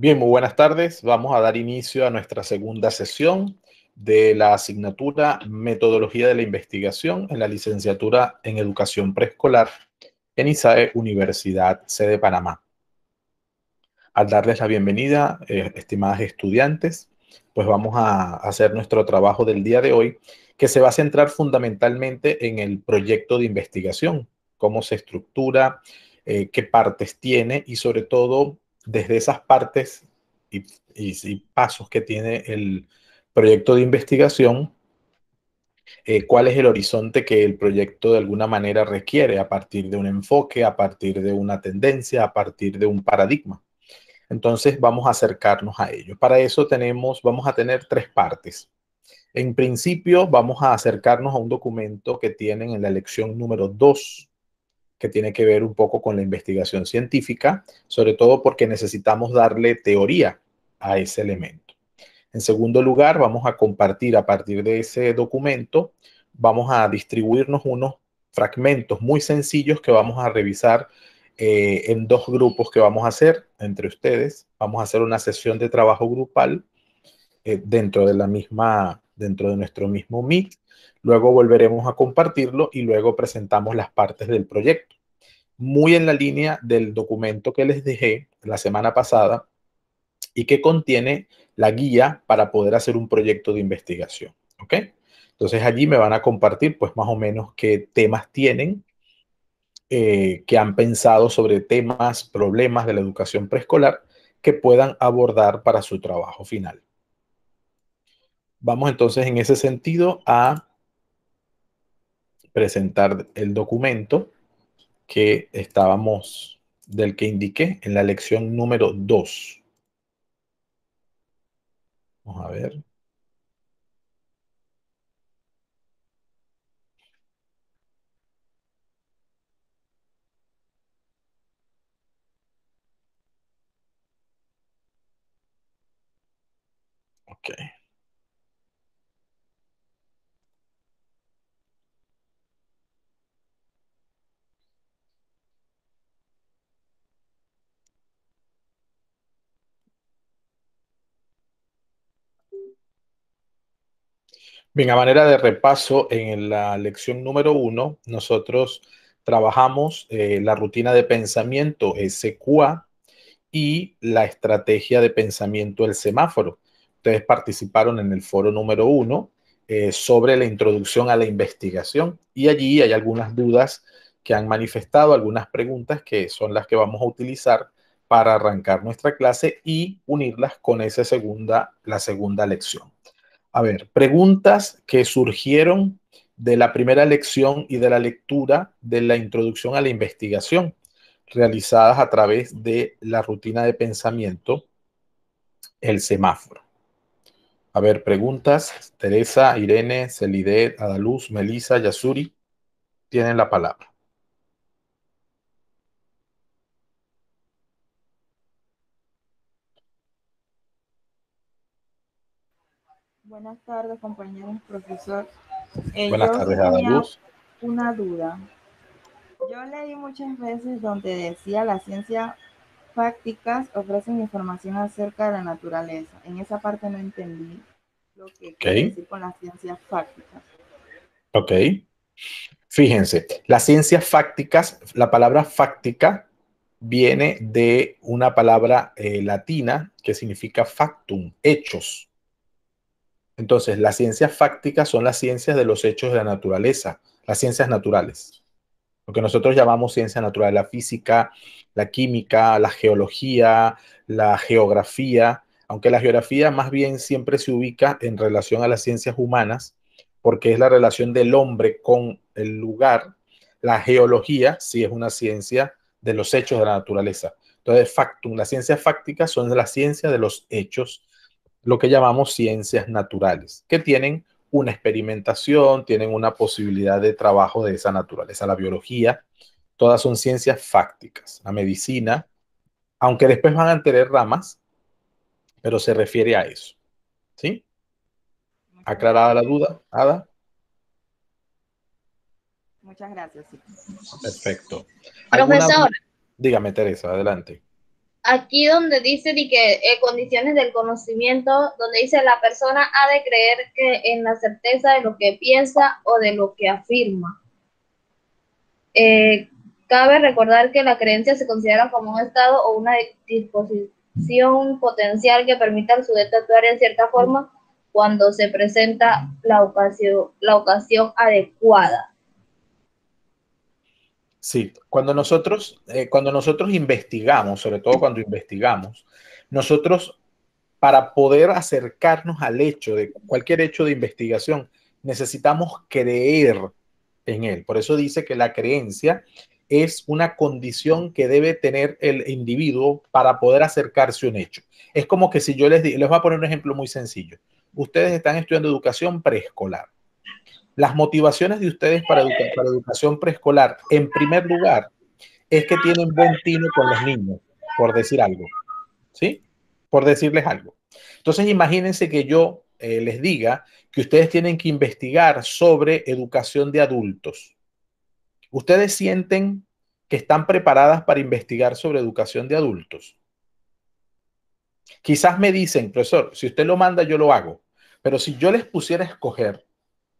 Bien, muy buenas tardes. Vamos a dar inicio a nuestra segunda sesión de la asignatura Metodología de la Investigación en la licenciatura en Educación Preescolar en ISAE Universidad Sede Panamá. Al darles la bienvenida, estimadas estudiantes, pues vamos a hacer nuestro trabajo del día de hoy, que se va a centrar fundamentalmente en el proyecto de investigación, cómo se estructura, qué partes tiene y sobre todo desde esas partes y pasos que tiene el proyecto de investigación, cuál es el horizonte que el proyecto de alguna manera requiere a partir de un enfoque, a partir de una tendencia, a partir de un paradigma. Entonces vamos a acercarnos a ello. Para eso vamos a tener tres partes. En principio vamos a acercarnos a un documento que tienen en la lección número 2, que tiene que ver un poco con la investigación científica, sobre todo porque necesitamos darle teoría a ese elemento. En segundo lugar, vamos a compartir a partir de ese documento, vamos a distribuirnos unos fragmentos muy sencillos que vamos a revisar en dos grupos que vamos a hacer entre ustedes. Vamos a hacer una sesión de trabajo grupal dentro de nuestro mismo Meet. Luego volveremos a compartirlo y luego presentamos las partes del proyecto. Muy en la línea del documento que les dejé la semana pasada y que contiene la guía para poder hacer un proyecto de investigación. ¿Ok? Entonces allí me van a compartir pues más o menos qué temas tienen, que han pensado sobre temas, problemas de la educación preescolar que puedan abordar para su trabajo final. Vamos entonces en ese sentido a presentar el documento del que indiqué en la lección número 2. Vamos a ver. Ok. Bien, a manera de repaso, en la lección número 1, nosotros trabajamos la rutina de pensamiento SQA y la estrategia de pensamiento el semáforo. Ustedes participaron en el foro número 1 sobre la introducción a la investigación y allí hay algunas dudas que han manifestado, algunas preguntas que son las que vamos a utilizar para arrancar nuestra clase y unirlas con la segunda lección. A ver, preguntas que surgieron de la primera lección y de la lectura de la introducción a la investigación realizadas a través de la rutina de pensamiento, el semáforo. A ver, preguntas. Teresa, Irene, Celide, Adaluz, Melissa, Yasuri, tienen la palabra. Buenas tardes, compañeros, profesor. Buenas Yo sí tardes, tenía Adaluz. una duda. Yo leí muchas veces donde decía las ciencias fácticas ofrecen información acerca de la naturaleza. En esa parte no entendí lo que quiere Ok, decir con las ciencias fácticas. ok. Fíjense, las ciencias fácticas, la palabra fáctica viene de una palabra latina que significa factum, hechos. Entonces, las ciencias fácticas son las ciencias de los hechos de la naturaleza, las ciencias naturales. Lo que nosotros llamamos ciencia natural, la física, la química, la geología, la geografía, aunque la geografía más bien siempre se ubica en relación a las ciencias humanas, porque es la relación del hombre con el lugar. La geología sí es una ciencia de los hechos de la naturaleza. Entonces, factum, las ciencias fácticas son la ciencia de los hechos, lo que llamamos ciencias naturales, que tienen una experimentación, tienen una posibilidad de trabajo de esa naturaleza. La biología, todas son ciencias fácticas. La medicina, aunque después van a tener ramas, pero se refiere a eso. ¿Sí? Muchas ¿Aclarada la gracias. duda, Ada? Muchas gracias. Sí. Perfecto. ¿Alguna Profesor, duda? Dígame, Teresa, adelante. aquí donde dice de que condiciones del conocimiento, donde dice la persona ha de creer que en la certeza de lo que piensa o de lo que afirma. Cabe recordar que la creencia se considera como un estado o una disposición potencial que permite al sujeto actuar en cierta forma cuando se presenta la ocasión adecuada. Sí, cuando nosotros investigamos, sobre todo cuando investigamos, nosotros para poder acercarnos al hecho de cualquier hecho de investigación, necesitamos creer en él. Por eso dice que la creencia es una condición que debe tener el individuo para poder acercarse a un hecho. Es como que si yo les voy a poner un ejemplo muy sencillo. Ustedes están estudiando educación preescolar. Las motivaciones de ustedes para educación preescolar, en primer lugar, es que tienen buen tino con los niños, por decir algo, ¿sí? Por decirles algo. Entonces, imagínense que yo les diga que ustedes tienen que investigar sobre educación de adultos. ¿Ustedes sienten que están preparadas para investigar sobre educación de adultos? Quizás me dicen, profesor, si usted lo manda, yo lo hago. Pero si yo les pusiera a escoger,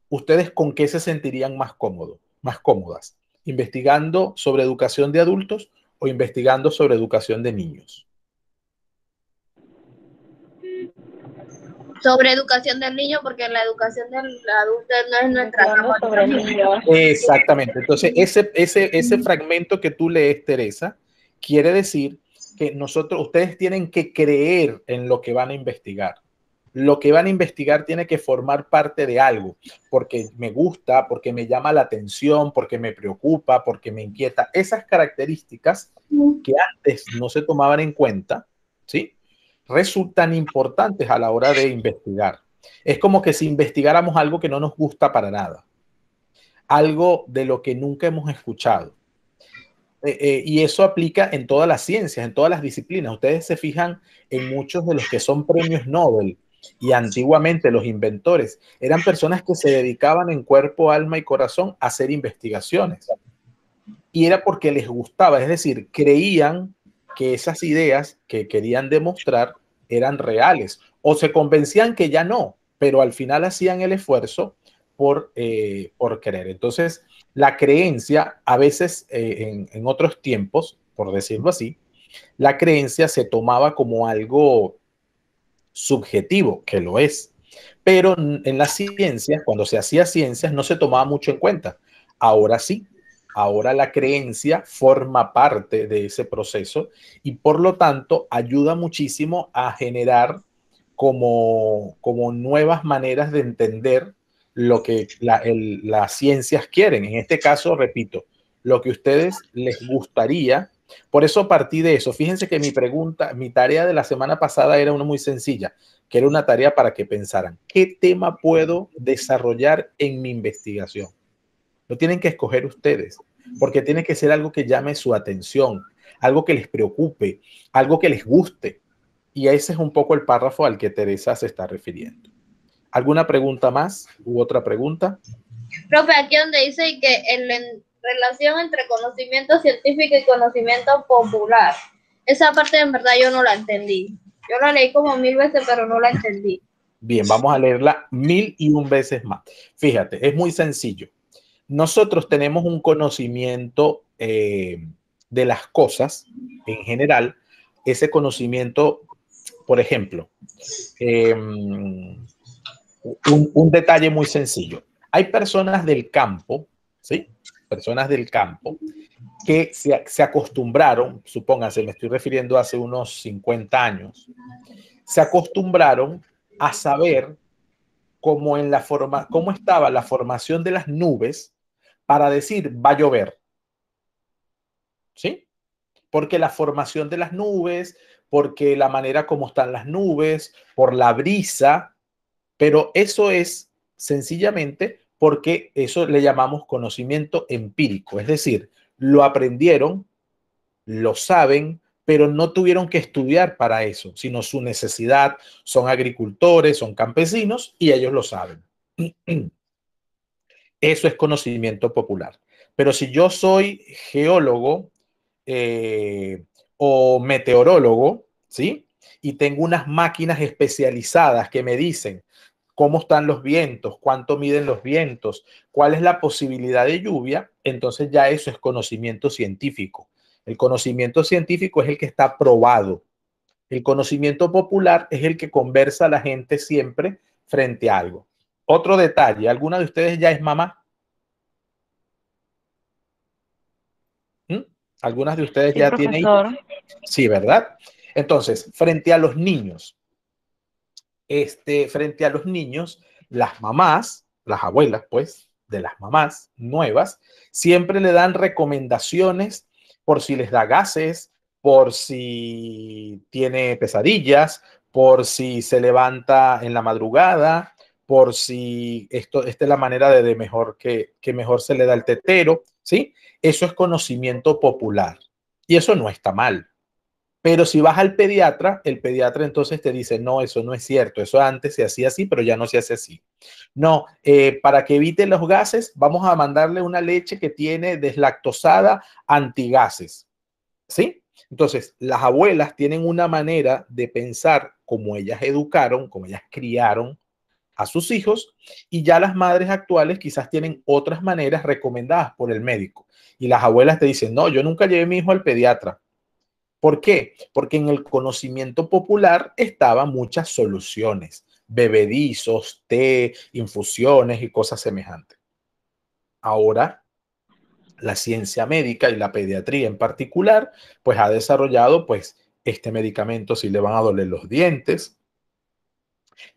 ¿ustedes con qué se sentirían más cómodos, más cómodas? ¿Investigando sobre educación de adultos o investigando sobre educación de niños? Sobre educación del niño, porque la educación del adulto no es nuestra capa. Sobre niños. Exactamente. Entonces, ese fragmento que tú lees, Teresa, quiere decir que ustedes tienen que creer en lo que van a investigar. Lo que van a investigar tiene que formar parte de algo, porque me gusta, porque me llama la atención, porque me preocupa, porque me inquieta. Esas características que antes no se tomaban en cuenta, ¿sí? Resultan importantes a la hora de investigar. Es como que si investigáramos algo que no nos gusta para nada, algo de lo que nunca hemos escuchado. Y eso aplica en todas las ciencias, en todas las disciplinas. Ustedes se fijan en muchos de los que son premios Nobel y antiguamente los inventores eran personas que se dedicaban en cuerpo, alma y corazón a hacer investigaciones. Y era porque les gustaba, es decir, creían que esas ideas que querían demostrar eran reales o se convencían que ya no, pero al final hacían el esfuerzo por creer. Entonces, la creencia, a veces en otros tiempos, por decirlo así, la creencia se tomaba como algo subjetivo, que lo es. Pero en las ciencias, cuando se hacía ciencias, no se tomaba mucho en cuenta. Ahora sí, ahora la creencia forma parte de ese proceso y por lo tanto ayuda muchísimo a generar como nuevas maneras de entender lo que las ciencias quieren. En este caso, repito, lo que a ustedes les gustaría. Por eso partí de eso. Fíjense que mi tarea de la semana pasada era una muy sencilla, que era una tarea para que pensaran, ¿qué tema puedo desarrollar en mi investigación? Lo tienen que escoger ustedes, porque tiene que ser algo que llame su atención, algo que les preocupe, algo que les guste. Y ese es un poco el párrafo al que Teresa se está refiriendo. ¿Alguna pregunta más u otra pregunta? Profe, aquí donde dice que en relación entre conocimiento científico y conocimiento popular, esa parte en verdad yo no la entendí. Yo la leí como 1000 veces, pero no la entendí. Bien, vamos a leerla 1001 veces más. Fíjate, es muy sencillo. Nosotros tenemos un conocimiento de las cosas en general. Ese conocimiento, por ejemplo, un detalle muy sencillo. Hay personas del campo, ¿sí? Personas del campo que se acostumbraron, supónganse, me estoy refiriendo a hace unos 50 años, se acostumbraron a saber cómo estaba la formación de las nubes para decir va a llover. ¿Sí? Porque la formación de las nubes, porque la manera como están las nubes, por la brisa, pero eso es sencillamente porque eso le llamamos conocimiento empírico, es decir, lo aprendieron, lo saben, pero no tuvieron que estudiar para eso, sino su necesidad, son agricultores, son campesinos y ellos lo saben. Eso es conocimiento popular. Pero si yo soy geólogo o meteorólogo, ¿sí? Y tengo unas máquinas especializadas que me dicen cómo están los vientos, cuánto miden los vientos, cuál es la posibilidad de lluvia, entonces ya eso es conocimiento científico. El conocimiento científico es el que está probado. El conocimiento popular es el que conversa a la gente siempre frente a algo. Otro detalle, ¿alguna de ustedes ya es mamá? ¿Mm? ¿Algunas de ustedes Sí, ya tienen hijos? profesor. Sí, ¿verdad? Entonces, frente a los niños, frente a los niños, las mamás, las abuelas, pues, de las mamás nuevas, siempre le dan recomendaciones por si les da gases, por si tiene pesadillas, por si se levanta en la madrugada, por si esta es la manera de mejor que mejor se le da el tetero, ¿sí? Eso es conocimiento popular y eso no está mal. Pero si vas al pediatra, el pediatra entonces te dice, no, eso no es cierto, eso antes se hacía así, pero ya no se hace así. No, para que evite los gases, vamos a mandarle una leche que tiene deslactosada antigases, ¿sí? Entonces, las abuelas tienen una manera de pensar como ellas educaron, como ellas criaron a sus hijos, y ya las madres actuales quizás tienen otras maneras recomendadas por el médico. Y las abuelas te dicen, no, yo nunca llevé a mi hijo al pediatra. ¿Por qué? Porque en el conocimiento popular estaban muchas soluciones, bebedizos, té, infusiones y cosas semejantes. Ahora, la ciencia médica y la pediatría en particular, pues ha desarrollado, pues, este medicamento si le van a doler los dientes,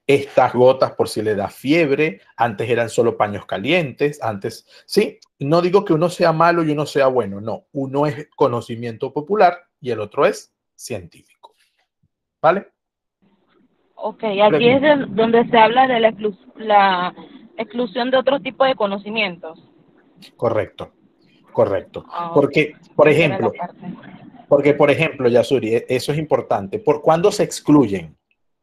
estas gotas por si le da fiebre, antes eran solo paños calientes, antes, sí, no digo que uno sea malo y uno sea bueno, no, uno es conocimiento popular y el otro es científico, ¿vale? Ok, aquí es donde se habla de la exclusión de otro tipo de conocimientos. Correcto, correcto. Ok, Porque, por esa era la ejemplo, parte. Yasuri, eso es importante. ¿Por cuándo se excluyen?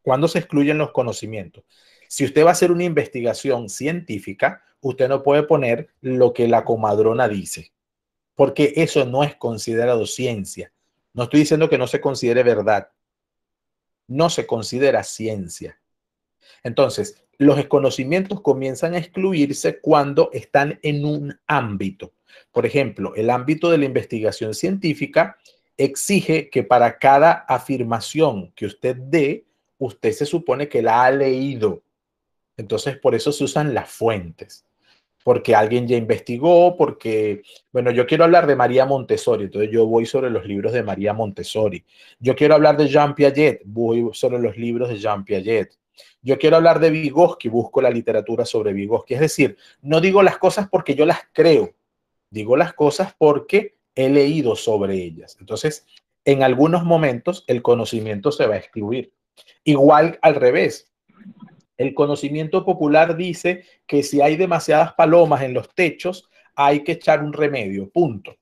¿Cuándo se excluyen los conocimientos? Si usted va a hacer una investigación científica, usted no puede poner lo que la comadrona dice, porque eso no es considerado ciencia. No estoy diciendo que no se considere verdad, no se considera ciencia. Entonces, los conocimientos comienzan a excluirse cuando están en un ámbito. Por ejemplo, el ámbito de la investigación científica exige que para cada afirmación que usted dé, usted se supone que la ha leído. Entonces, por eso se usan las fuentes. Porque alguien ya investigó, porque, bueno, yo quiero hablar de María Montessori, entonces yo voy sobre los libros de María Montessori. Yo quiero hablar de Jean Piaget, voy sobre los libros de Jean Piaget. Yo quiero hablar de Vygotsky, busco la literatura sobre Vygotsky. Es decir, no digo las cosas porque yo las creo, digo las cosas porque he leído sobre ellas. Entonces, en algunos momentos el conocimiento se va a excluir. Igual al revés. El conocimiento popular dice que si hay demasiadas palomas en los techos, hay que echar un remedio, punto.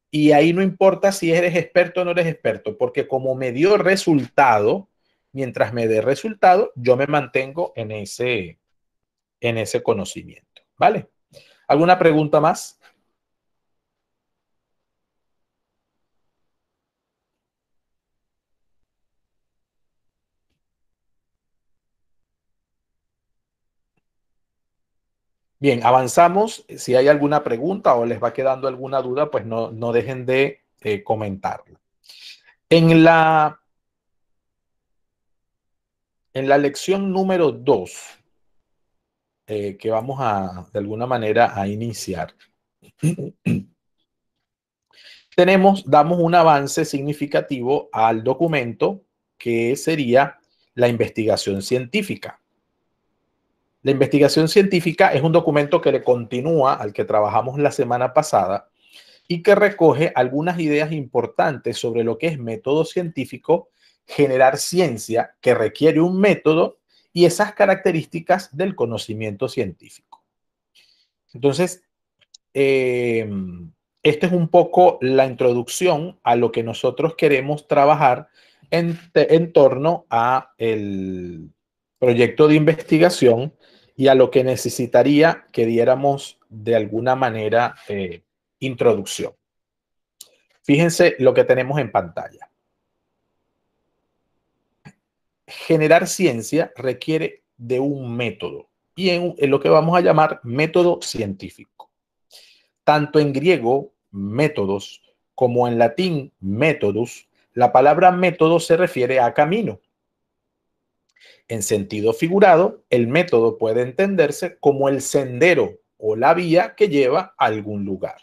Y ahí no importa si eres experto o no eres experto, porque como me dio resultado, mientras me dé resultado, yo me mantengo en ese conocimiento. ¿Vale? ¿Alguna pregunta más? Bien, avanzamos. Si hay alguna pregunta o les va quedando alguna duda, pues no dejen de comentarla. En la lección número 2, que vamos de alguna manera a iniciar, damos un avance significativo al documento que sería la investigación científica. La investigación científica es un documento que le continúa al que trabajamos la semana pasada y que recoge algunas ideas importantes sobre lo que es método científico, generar ciencia que requiere un método y esas características del conocimiento científico. Entonces, esta es un poco la introducción a lo que nosotros queremos trabajar en torno a el proyecto de investigación y a lo que necesitaría que diéramos de alguna manera introducción. Fíjense lo que tenemos en pantalla. Generar ciencia requiere de un método y en lo que vamos a llamar método científico. Tanto en griego, métodos, como en latín, métodus, la palabra método se refiere a camino. En sentido figurado, el método puede entenderse como el sendero o la vía que lleva a algún lugar.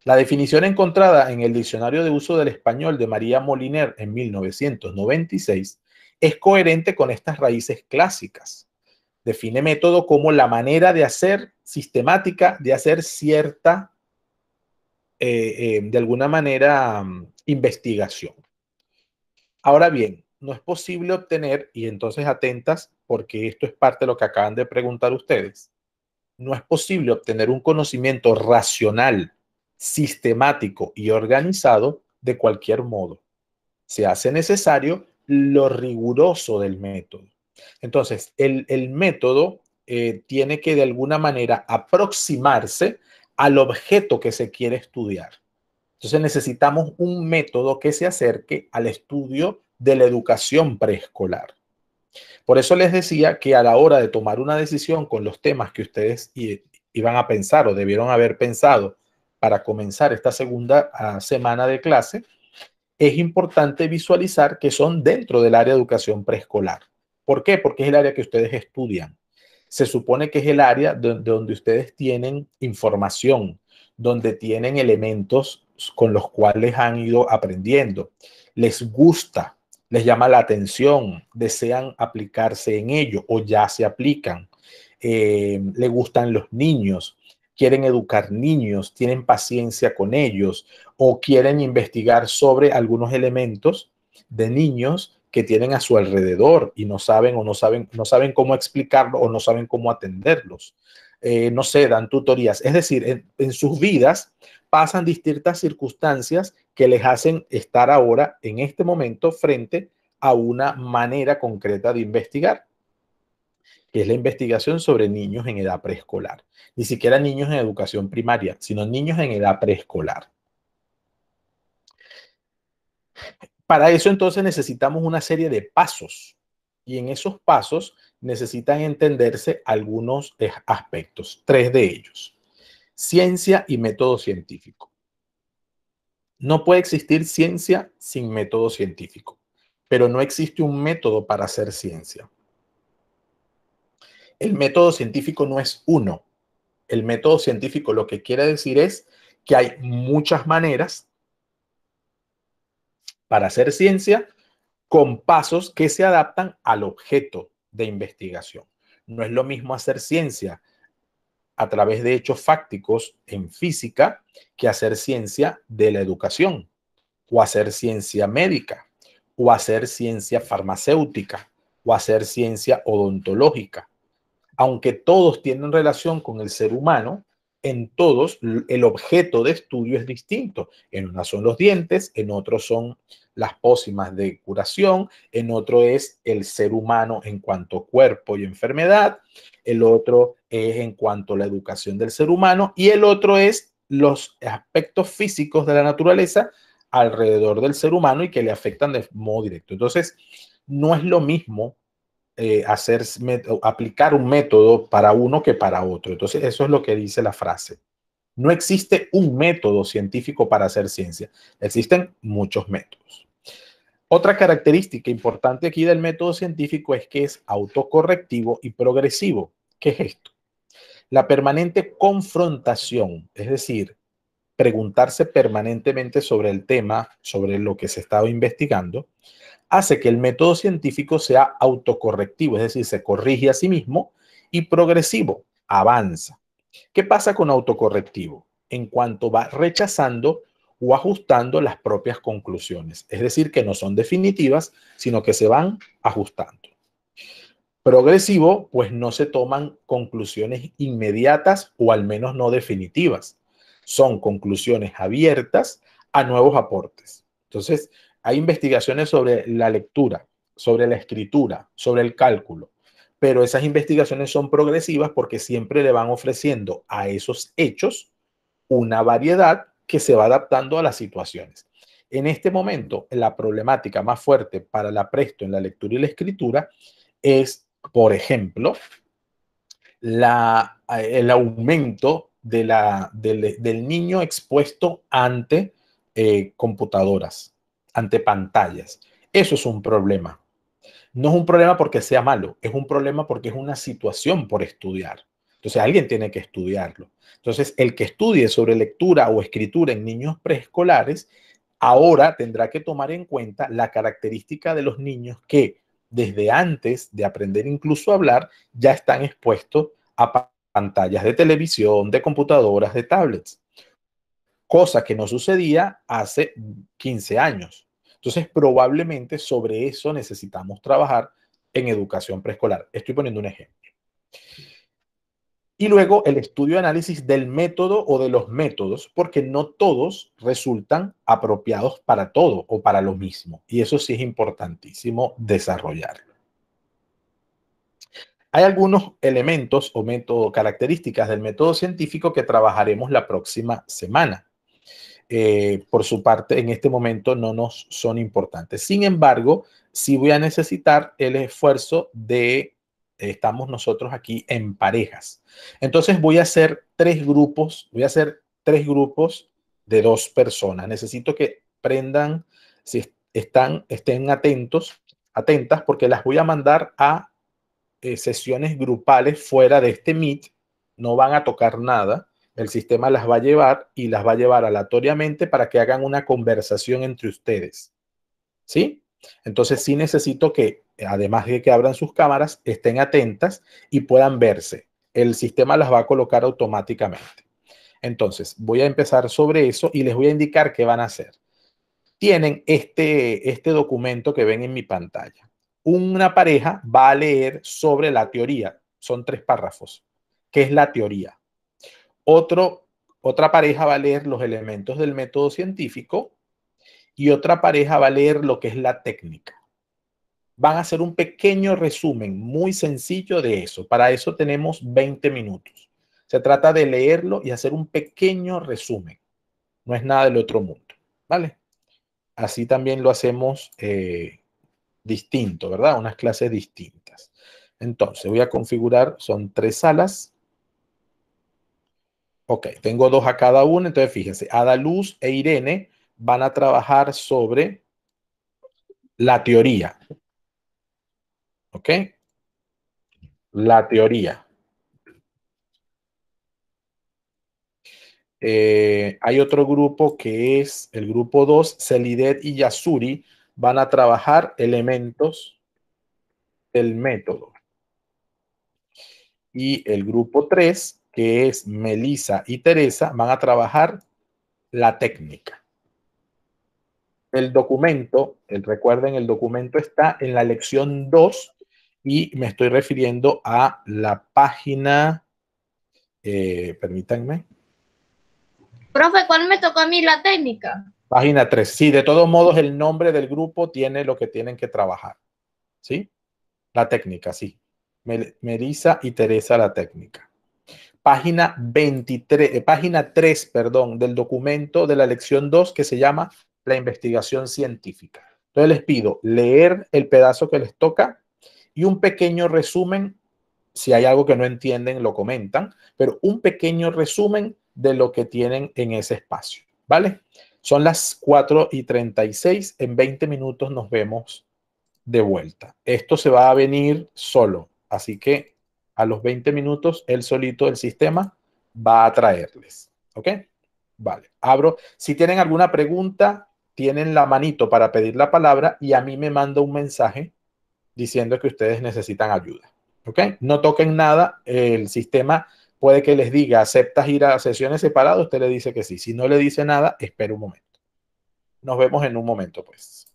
La definición encontrada en el Diccionario de Uso del Español de María Moliner en 1996 es coherente con estas raíces clásicas. Define método como la manera de hacer sistemática, de hacer cierta, de alguna manera, investigación. Ahora bien, no es posible obtener, y entonces atentas, porque esto es parte de lo que acaban de preguntar ustedes, no es posible obtener un conocimiento racional, sistemático y organizado de cualquier modo. Se hace necesario lo riguroso del método. Entonces, el método tiene que de alguna manera aproximarse al objeto que se quiere estudiar. Entonces necesitamos un método que se acerque al estudio de la educación preescolar. Por eso les decía que a la hora de tomar una decisión con los temas que ustedes iban a pensar o debieron haber pensado para comenzar esta segunda semana de clase, es importante visualizar que son dentro del área de educación preescolar. ¿Por qué? Porque es el área que ustedes estudian. Se supone que es el área donde ustedes tienen información, donde tienen elementos con los cuales han ido aprendiendo. Les gusta, les llama la atención, desean aplicarse en ello o ya se aplican. Le gustan los niños, quieren educar niños, tienen paciencia con ellos o quieren investigar sobre algunos elementos de niños que tienen a su alrededor y no saben cómo explicarlo o no saben cómo atenderlos. No sé, dan tutorías. Es decir, en sus vidas pasan distintas circunstancias que les hacen estar ahora, en este momento, frente a una manera concreta de investigar, que es la investigación sobre niños en edad preescolar. Ni siquiera niños en educación primaria, sino niños en edad preescolar. Para eso entonces necesitamos una serie de pasos y en esos pasos necesitan entenderse algunos aspectos, 3 de ellos. Ciencia y método científico. No puede existir ciencia sin método científico, pero no existe un método para hacer ciencia. El método científico no es uno. El método científico lo que quiere decir es que hay muchas maneras para hacer ciencia con pasos que se adaptan al objeto de investigación. No es lo mismo hacer ciencia a través de hechos fácticos en física que hacer ciencia de la educación, o hacer ciencia médica, o hacer ciencia farmacéutica, o hacer ciencia odontológica. Aunque todos tienen relación con el ser humano, en todos el objeto de estudio es distinto. En una son los dientes, en otro son las pócimas de curación, en otro es el ser humano en cuanto a cuerpo y enfermedad, el otro es en cuanto a la educación del ser humano y el otro es los aspectos físicos de la naturaleza alrededor del ser humano y que le afectan de modo directo. Entonces, no es lo mismo aplicar un método para uno que para otro. Entonces, eso es lo que dice la frase. No existe un método científico para hacer ciencia. Existen muchos métodos. Otra característica importante aquí del método científico es que es autocorrectivo y progresivo. ¿Qué es esto? La permanente confrontación, es decir, preguntarse permanentemente sobre el tema, sobre lo que se estaba investigando, hace que el método científico sea autocorrectivo, es decir, se corrige a sí mismo, y progresivo, avanza. ¿Qué pasa con autocorrectivo? En cuanto va rechazando o ajustando las propias conclusiones, es decir, que no son definitivas, sino que se van ajustando. Progresivo, pues no se toman conclusiones inmediatas o al menos no definitivas. Son conclusiones abiertas a nuevos aportes. Entonces, hay investigaciones sobre la lectura, sobre la escritura, sobre el cálculo, pero esas investigaciones son progresivas porque siempre le van ofreciendo a esos hechos una variedad que se va adaptando a las situaciones. En este momento, la problemática más fuerte para la Presto en la lectura y la escritura es, por ejemplo, el aumento del niño expuesto ante computadoras, ante pantallas. Eso es un problema. No es un problema porque sea malo, es un problema porque es una situación por estudiar. Entonces alguien tiene que estudiarlo. Entonces el que estudie sobre lectura o escritura en niños preescolares ahora tendrá que tomar en cuenta la característica de los niños que desde antes de aprender incluso a hablar ya están expuestos a pantallas de televisión, de computadoras, de tablets, cosa que no sucedía hace 15 años. Entonces, probablemente sobre eso necesitamos trabajar en educación preescolar. Estoy poniendo un ejemplo. Y luego el estudio y análisis del método o de los métodos, porque no todos resultan apropiados para todo o para lo mismo. Y eso sí es importantísimo desarrollarlo. Hay algunos elementos o características del método científico que trabajaremos la próxima semana. Por su parte, en este momento no nos son importantes. Sin embargo, sí voy a necesitar el esfuerzo de, estamos nosotros aquí en parejas. Entonces voy a hacer tres grupos de 2 personas. Necesito que prendan, si estén atentas, porque las voy a mandar a sesiones grupales fuera de este Meet. No van a tocar nada. El sistema las va a llevar y las va a llevar aleatoriamente para que hagan una conversación entre ustedes. ¿Sí? Entonces sí necesito que, además de que abran sus cámaras, estén atentas y puedan verse. El sistema las va a colocar automáticamente. Entonces voy a empezar sobre eso y les voy a indicar qué van a hacer. Tienen este documento que ven en mi pantalla. Una pareja va a leer sobre la teoría. Son 3 párrafos. ¿Qué es la teoría? Otra pareja va a leer los elementos del método científico y otra pareja va a leer lo que es la técnica. Van a hacer un pequeño resumen muy sencillo de eso. Para eso tenemos 20 minutos. Se trata de leerlo y hacer un pequeño resumen. No es nada del otro mundo. ¿Vale? Así también lo hacemos distinto, ¿verdad? Unas clases distintas. Entonces, voy a configurar, son 3 salas. Ok, tengo 2 a cada una. Entonces, fíjense, Adaluz e Irene van a trabajar sobre la teoría. ¿Ok? La teoría. Hay otro grupo que es el grupo 2, Celidet y Yasuri, van a trabajar elementos del método. Y el grupo 3, que es Melissa y Teresa, van a trabajar la técnica. Recuerden, el documento está en la lección 2 y me estoy refiriendo a la página, permítanme. Profe, ¿cuál me tocó a mí la técnica? Página 3. Sí, de todos modos el nombre del grupo tiene lo que tienen que trabajar. ¿Sí? La técnica, sí. Melissa y Teresa, la técnica. Página 23, página 3, perdón, del documento de la lección 2 que se llama la investigación científica. Entonces les pido leer el pedazo que les toca y un pequeño resumen. Si hay algo que no entienden, lo comentan, pero un pequeño resumen de lo que tienen en ese espacio, ¿vale? Son las 4:36. En 20 minutos nos vemos de vuelta. Esto se va a venir solo, así que a los 20 minutos, el solito del sistema va a traerles. ¿Ok? Vale. Abro. Si tienen alguna pregunta, tienen la manito para pedir la palabra y a mí me manda un mensaje diciendo que ustedes necesitan ayuda. ¿Ok? No toquen nada. El sistema puede que les diga, ¿aceptas ir a sesiones separadas? Usted le dice que sí. Si no le dice nada, espera un momento. Nos vemos en un momento, pues.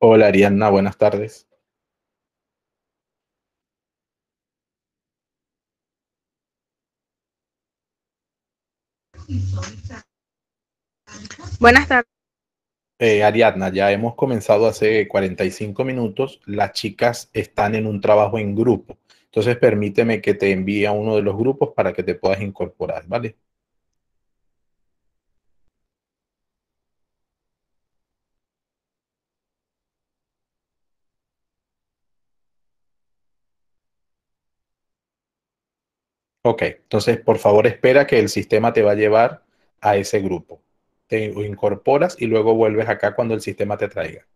Hola Ariadna, buenas tardes. Buenas tardes. Ariadna, ya hemos comenzado hace 45 minutos. Las chicas están en un trabajo en grupo. Entonces permíteme que te envíe a uno de los grupos para que te puedas incorporar, ¿vale? Ok, entonces por favor espera que el sistema te va a llevar a ese grupo. Te incorporas y luego vuelves acá cuando el sistema te traiga.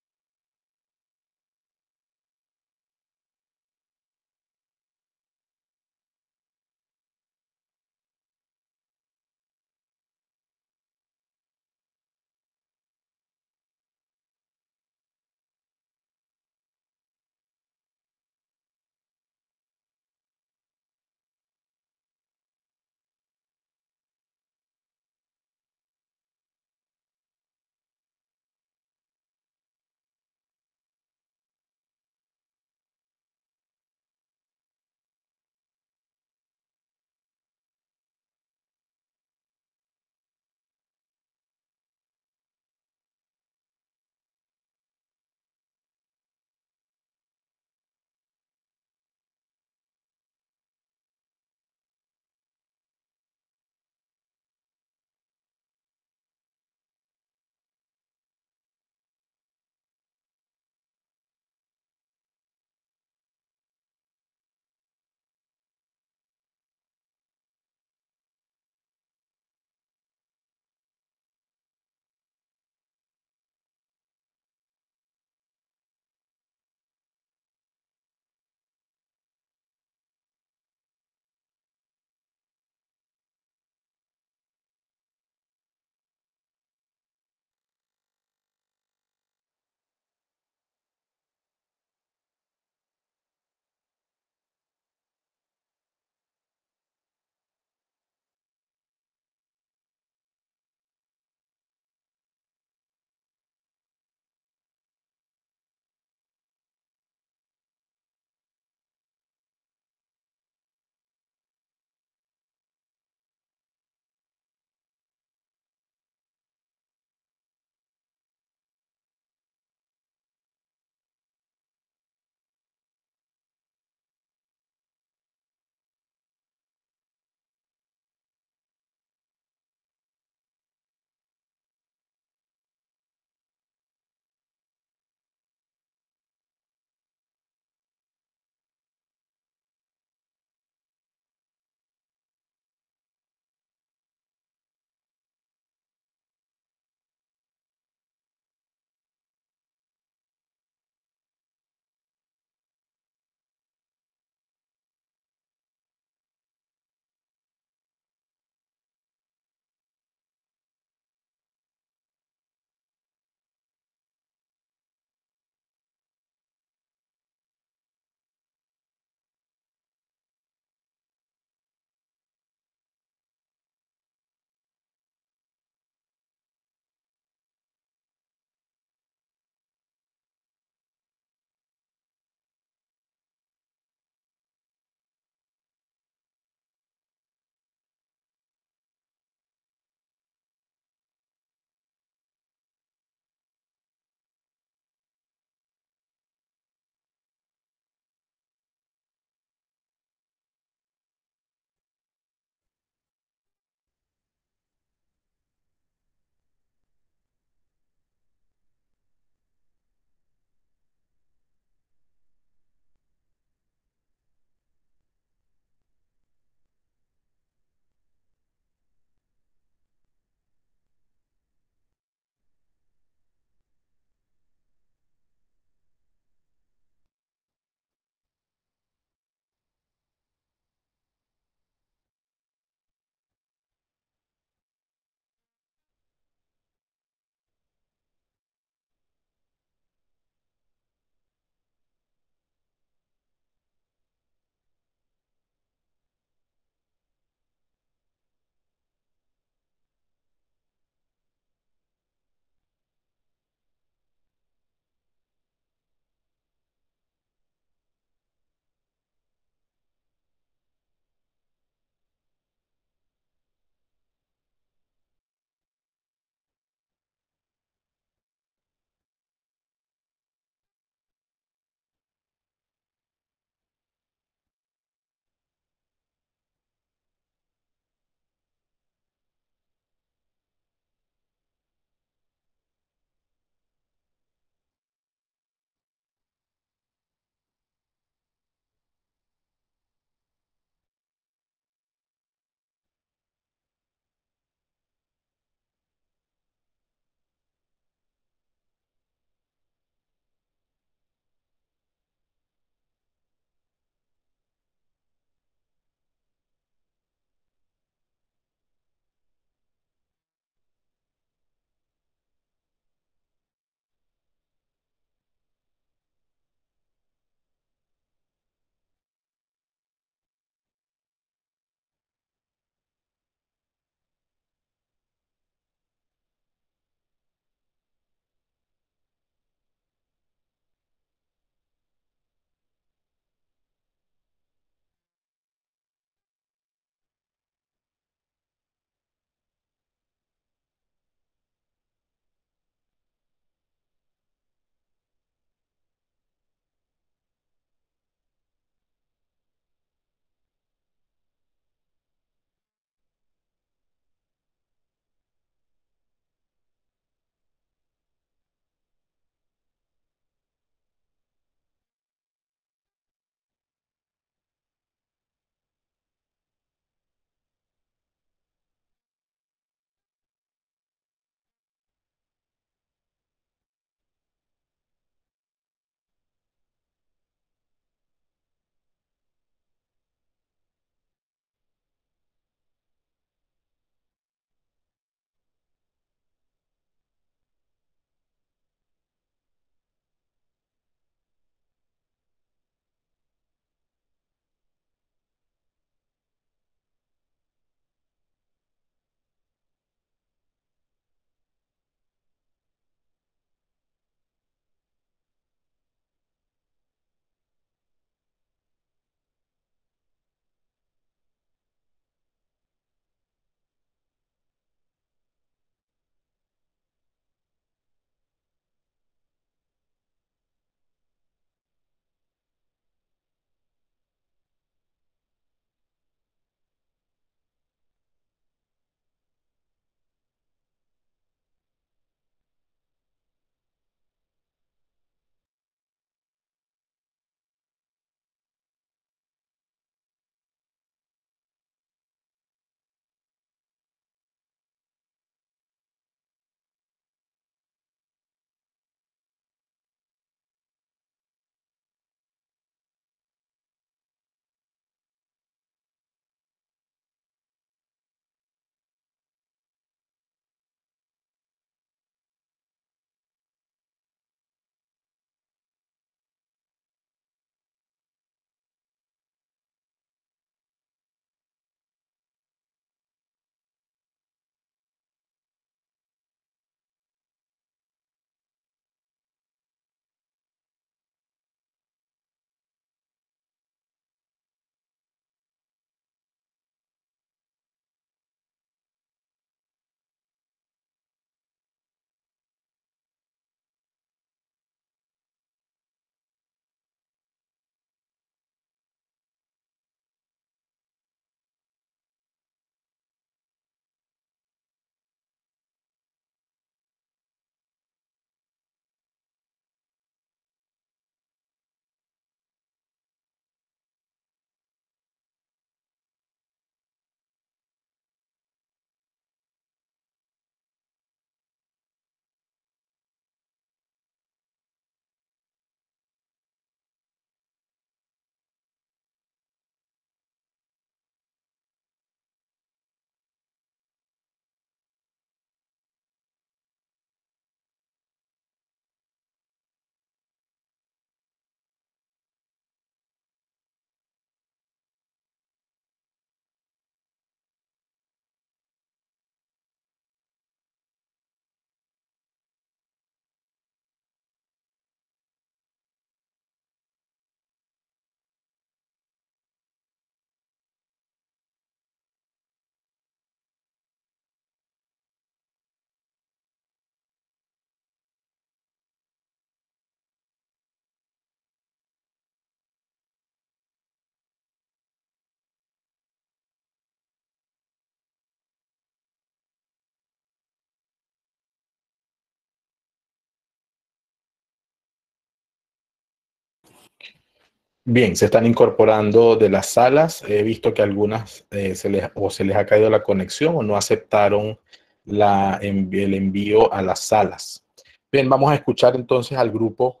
Bien, se están incorporando de las salas. He visto que algunas se les ha caído la conexión o no aceptaron el envío a las salas. Bien, vamos a escuchar entonces al grupo.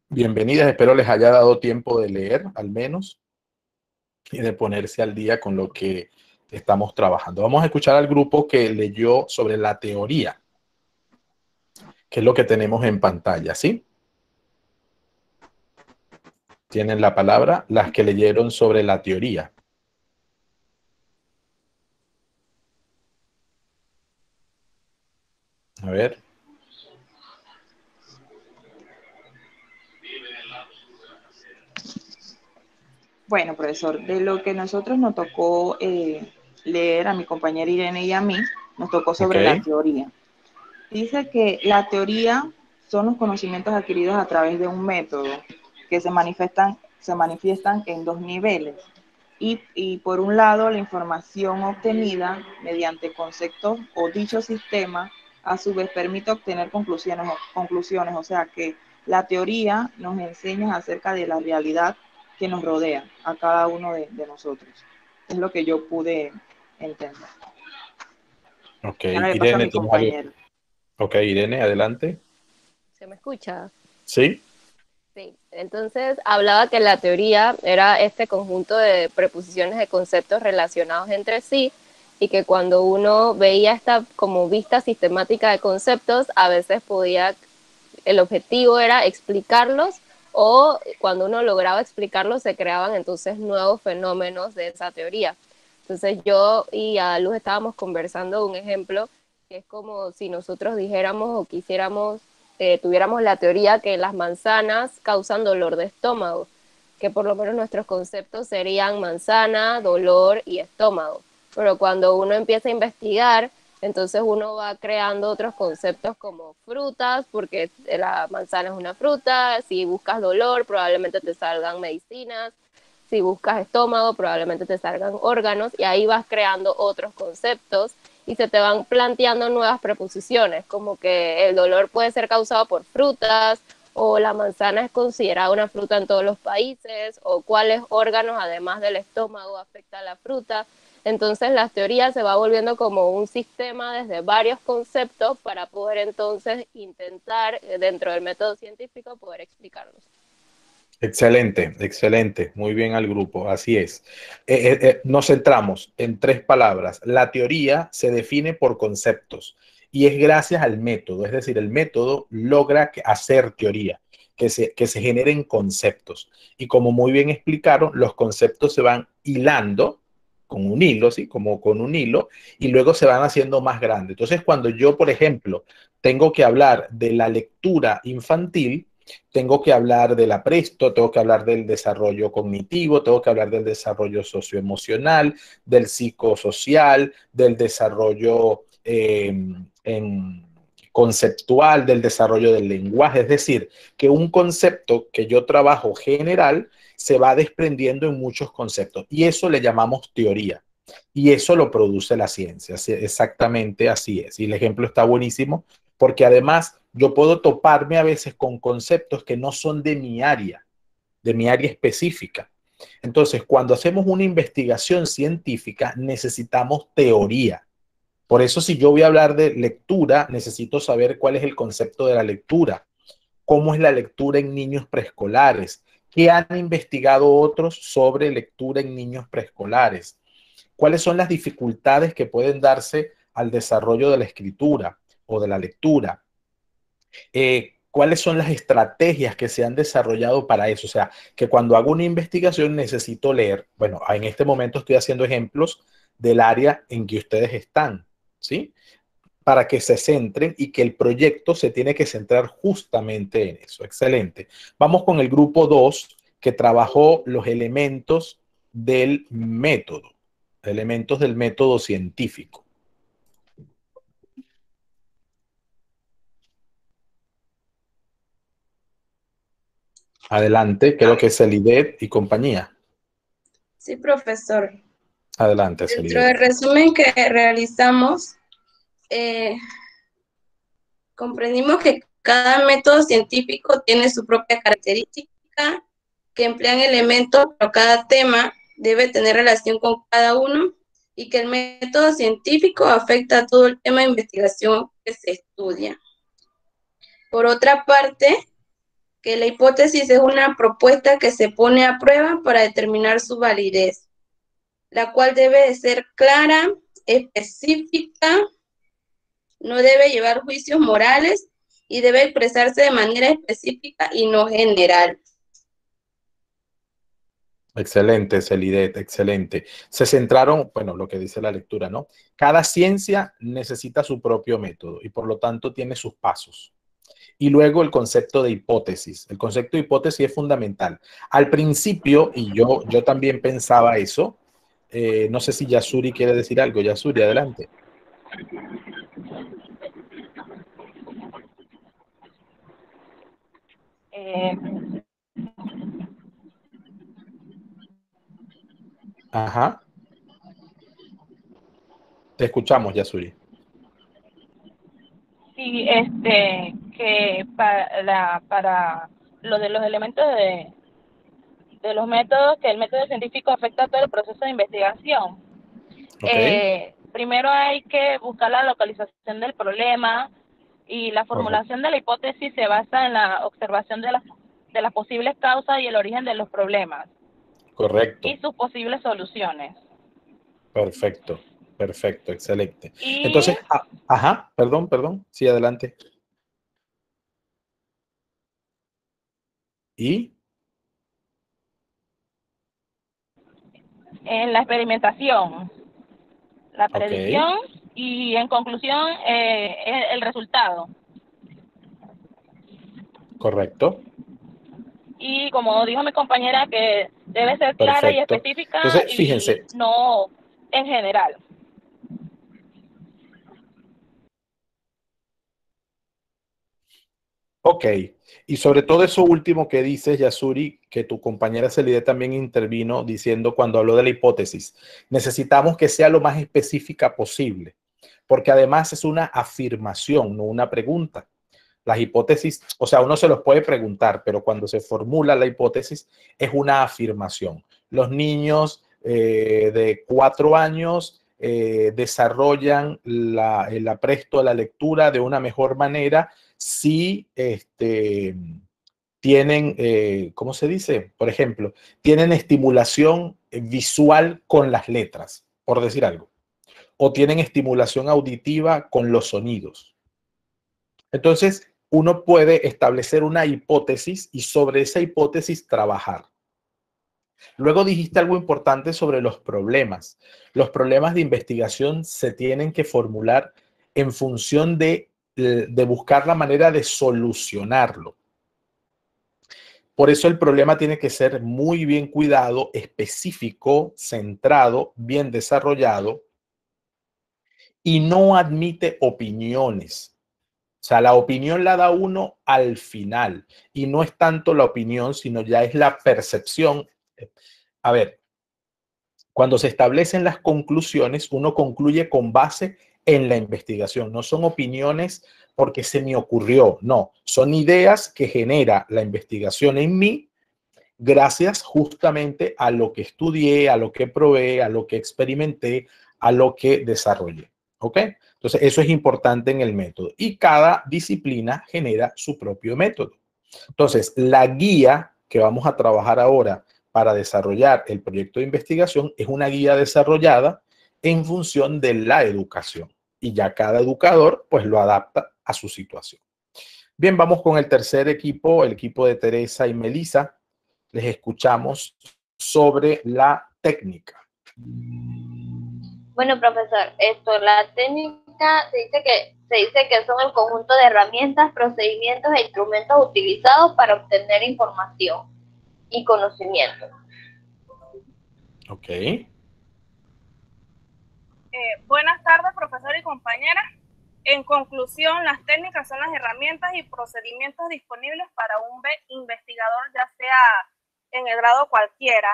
Bienvenidas, espero les haya dado tiempo de leer al menos y de ponerse al día con lo que estamos trabajando. Vamos a escuchar al grupo que leyó sobre la teoría, que es lo que tenemos en pantalla, ¿sí? Tienen la palabra las que leyeron sobre la teoría. A ver. Bueno, profesor, de lo que nosotros nos tocó leer a mi compañera Irene y a mí, nos tocó sobre la Ok. teoría. Dice que la teoría son los conocimientos adquiridos a través de un método que se manifiestan en dos niveles. Y por un lado, la información obtenida mediante conceptos o dicho sistema, a su vez permite obtener conclusiones, o sea que la teoría nos enseña acerca de la realidad que nos rodea a cada uno de nosotros. Es lo que yo pude entender. Ok, Y ahora le paso a Irene, mi ¿tienes algo? compañero. Ok, Irene, adelante. ¿Se me escucha? Sí, Sí. Entonces hablaba que la teoría era este conjunto de preposiciones de conceptos relacionados entre sí y que cuando uno veía esta como vista sistemática de conceptos, a veces el objetivo era explicarlos o cuando uno lograba explicarlos se creaban entonces nuevos fenómenos de esa teoría. Entonces yo y a Luz estábamos conversando un ejemplo que es como si nosotros dijéramos o quisiéramos, tuviéramos la teoría que las manzanas causan dolor de estómago, que por lo menos nuestros conceptos serían manzana, dolor y estómago. Pero cuando uno empieza a investigar, entonces uno va creando otros conceptos como frutas, porque la manzana es una fruta, si buscas dolor probablemente te salgan medicinas, si buscas estómago probablemente te salgan órganos y ahí vas creando otros conceptos y se te van planteando nuevas preposiciones, como que el dolor puede ser causado por frutas o la manzana es considerada una fruta en todos los países o cuáles órganos además del estómago afecta a la fruta. Entonces la teoría se va volviendo como un sistema desde varios conceptos para poder entonces intentar dentro del método científico poder explicarlos. excelente, excelente. Muy bien al grupo, así es. Nos centramos en tres palabras. La teoría se define por conceptos y es gracias al método, es decir, el método logra hacer teoría, que se generen conceptos. Y como muy bien explicaron, los conceptos se van hilando con un hilo, ¿sí? Como con un hilo, y luego se van haciendo más grandes. Entonces, cuando yo, por ejemplo, tengo que hablar de la lectura infantil, tengo que hablar del apresto, tengo que hablar del desarrollo cognitivo, tengo que hablar del desarrollo socioemocional, del psicosocial, del desarrollo conceptual, del desarrollo del lenguaje. Es decir, que un concepto que yo trabajo general se va desprendiendo en muchos conceptos y eso le llamamos teoría. Y eso lo produce la ciencia, exactamente así es. Y el ejemplo está buenísimo porque además yo puedo toparme a veces con conceptos que no son de mi área específica. Entonces, cuando hacemos una investigación científica, necesitamos teoría. Por eso, si yo voy a hablar de lectura, necesito saber cuál es el concepto de la lectura, cómo es la lectura en niños preescolares, qué han investigado otros sobre lectura en niños preescolares, cuáles son las dificultades que pueden darse al desarrollo de la escritura o de la lectura, cuáles son las estrategias que se han desarrollado para eso. O sea, que cuando hago una investigación necesito leer. Bueno, en este momento estoy haciendo ejemplos del área en que ustedes están, ¿sí? Para que se centren y que el proyecto se tiene que centrar justamente en eso. Excelente. Vamos con el grupo 2 que trabajó los elementos del método científico. Adelante, creo que es Celidet y compañía. Sí, profesor. Adelante, Dentro Celidet. del resumen que realizamos, comprendimos que cada método científico tiene su propia característica que emplean elementos, pero cada tema debe tener relación con cada uno y que el método científico afecta a todo el tema de investigación que se estudia. Por otra parte, que la hipótesis es una propuesta que se pone a prueba para determinar su validez, la cual debe de ser clara, específica, no debe llevar juicios morales y debe expresarse de manera específica y no general. Excelente, Celidet, excelente. Se centraron, bueno, lo que dice la lectura, ¿no? Cada ciencia necesita su propio método y por lo tanto tiene sus pasos. Y luego el concepto de hipótesis. El concepto de hipótesis es fundamental. Al principio, y yo también pensaba eso, no sé si Yasuri quiere decir algo. Yasuri, adelante. Ajá. Te escuchamos, Yasuri. Sí, que para lo de los elementos de los métodos, que el método científico afecta a todo el proceso de investigación. Okay. Primero hay que buscar la localización del problema y la formulación de la hipótesis se basa en la observación de las posibles causas y el origen de los problemas. Correcto. Y sus posibles soluciones. Perfecto, perfecto, excelente. Y, entonces, ajá, perdón, sí, adelante. ¿Y? En la experimentación, la predicción y en conclusión el resultado. Correcto. Y como dijo mi compañera, que debe ser clara Perfecto. y específica. Entonces, fíjense. Y no en general. Ok, y sobre todo eso último que dices, Yasuri, que tu compañera Celide también intervino diciendo cuando habló de la hipótesis, necesitamos que sea lo más específica posible, porque además es una afirmación, no una pregunta. Las hipótesis, o sea, uno se los puede preguntar, pero cuando se formula la hipótesis es una afirmación. Los niños de 4 años desarrollan el apresto a la lectura de una mejor manera si tienen, ¿cómo se dice? Por ejemplo, tienen estimulación visual con las letras, por decir algo, o tienen estimulación auditiva con los sonidos. Entonces, uno puede establecer una hipótesis y sobre esa hipótesis trabajar. Luego dijiste algo importante sobre los problemas. Los problemas de investigación se tienen que formular en función de buscar la manera de solucionarlo. Por eso el problema tiene que ser muy bien cuidado, específico, centrado, bien desarrollado y no admite opiniones. O sea, la opinión la da uno al final y no es tanto la opinión, sino ya es la percepción. A ver, cuando se establecen las conclusiones, uno concluye con base en la investigación. No son opiniones porque se me ocurrió, no. Son ideas que genera la investigación en mí gracias justamente a lo que estudié, a lo que probé, a lo que experimenté, a lo que desarrollé. ¿Ok? Entonces, eso es importante en el método. Y cada disciplina genera su propio método. Entonces, la guía que vamos a trabajar ahora para desarrollar el proyecto de investigación es una guía desarrollada en función de la educación. Y ya cada educador, pues, lo adapta a su situación. Bien, vamos con el tercer equipo, el equipo de Teresa y Melissa. Les escuchamos sobre la técnica. Bueno, profesor, la técnica se dice que son el conjunto de herramientas, procedimientos e instrumentos utilizados para obtener información y conocimiento. Ok. Buenas tardes, profesor y compañeras. En conclusión, las técnicas son las herramientas y procedimientos disponibles para un investigador, ya sea en el grado cualquiera,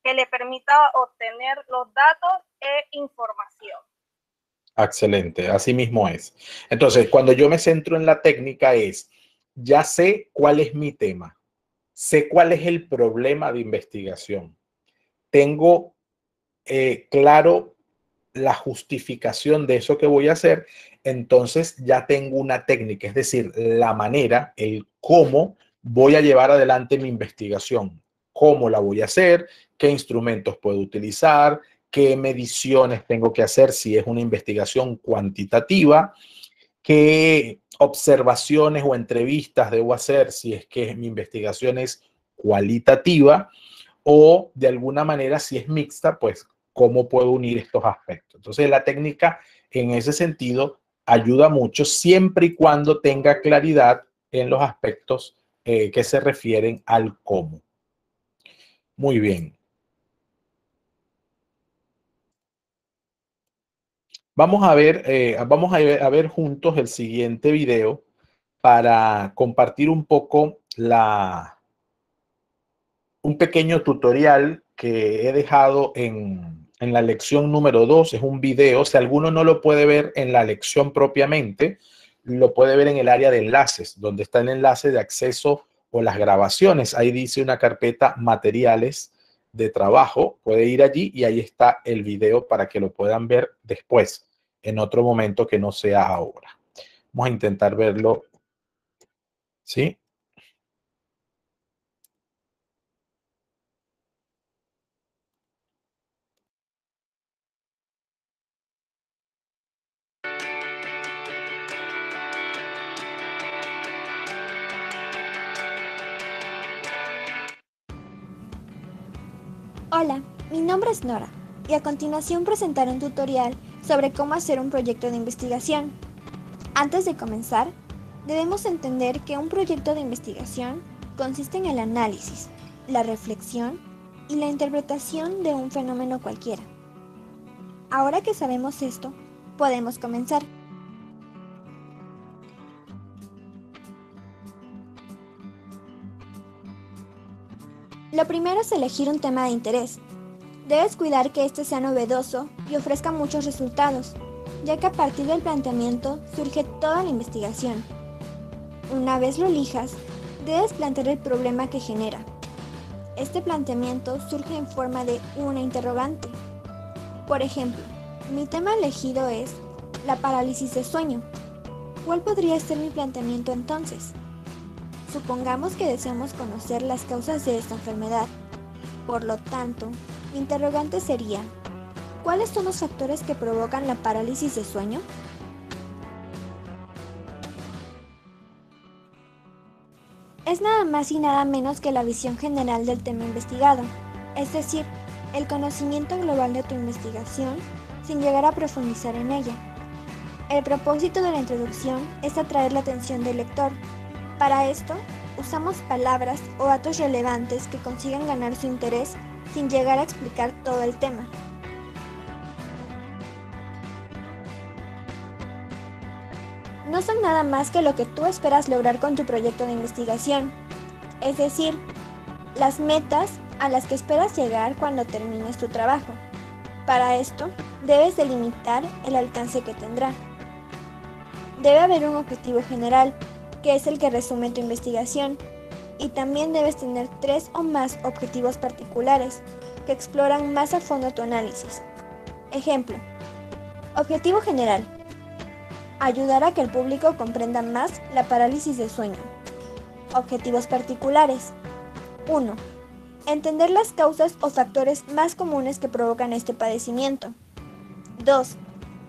que le permita obtener los datos e información. Excelente, así mismo es. Entonces, cuando yo me centro en la técnica ya sé cuál es mi tema. sé cuál es el problema de investigación, tengo claro la justificación de eso que voy a hacer, entonces ya tengo una técnica, es decir, la manera, el cómo voy a llevar adelante mi investigación, cómo la voy a hacer, qué instrumentos puedo utilizar, qué mediciones tengo que hacer si es una investigación cuantitativa, qué observaciones o entrevistas debo hacer si es que mi investigación es cualitativa, o de alguna manera si es mixta, pues cómo puedo unir estos aspectos. Entonces la técnica en ese sentido ayuda mucho siempre y cuando tenga claridad en los aspectos que se refieren al cómo. Muy bien. Vamos a ver juntos el siguiente video para compartir un poco un pequeño tutorial que he dejado en la lección número 2. Es un video. Si alguno no lo puede ver en la lección propiamente, lo puede ver en el área de enlaces, donde está el enlace de acceso o las grabaciones. Ahí dice una carpeta materiales de trabajo. Puede ir allí y ahí está el video para que lo puedan ver después, en otro momento que no sea ahora. Vamos a intentar verlo. ¿Sí? Hola, mi nombre es Nora y a continuación presentaré un tutorial sobre cómo hacer un proyecto de investigación. Antes de comenzar, debemos entender que un proyecto de investigación consiste en el análisis, la reflexión y la interpretación de un fenómeno cualquiera. Ahora que sabemos esto, podemos comenzar. Lo primero es elegir un tema de interés. Debes cuidar que este sea novedoso y ofrezca muchos resultados, ya que a partir del planteamiento surge toda la investigación. Una vez lo elijas, debes plantear el problema que genera. Este planteamiento surge en forma de una interrogante. Por ejemplo, mi tema elegido es la parálisis de sueño. ¿Cuál podría ser mi planteamiento entonces? Supongamos que deseamos conocer las causas de esta enfermedad. Por lo tanto, mi interrogante sería: ¿cuáles son los factores que provocan la parálisis de sueño? Es nada más y nada menos que la visión general del tema investigado, es decir, el conocimiento global de tu investigación sin llegar a profundizar en ella. El propósito de la introducción es atraer la atención del lector. Para esto, usamos palabras o datos relevantes que consigan ganar su interés sin llegar a explicar todo el tema. No son nada más que lo que tú esperas lograr con tu proyecto de investigación, es decir, las metas a las que esperas llegar cuando termines tu trabajo. Para esto, debes delimitar el alcance que tendrá. Debe haber un objetivo general, que es el que resume tu investigación, y también debes tener 3 o más objetivos particulares que exploran más a fondo tu análisis. Ejemplo: objetivo general: ayudar a que el público comprenda más la parálisis de sueño. Objetivos particulares: 1. Entender las causas o factores más comunes que provocan este padecimiento. 2.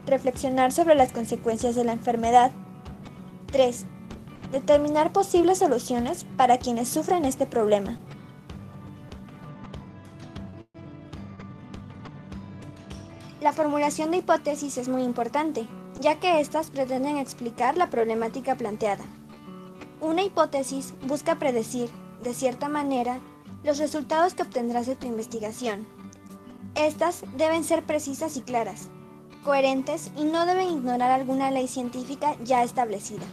Reflexionar sobre las consecuencias de la enfermedad. 3. Determinar posibles soluciones para quienes sufren este problema. La formulación de hipótesis es muy importante, ya que éstas pretenden explicar la problemática planteada. Una hipótesis busca predecir, de cierta manera, los resultados que obtendrás de tu investigación. Estas deben ser precisas y claras, coherentes y no deben ignorar alguna ley científica ya establecida.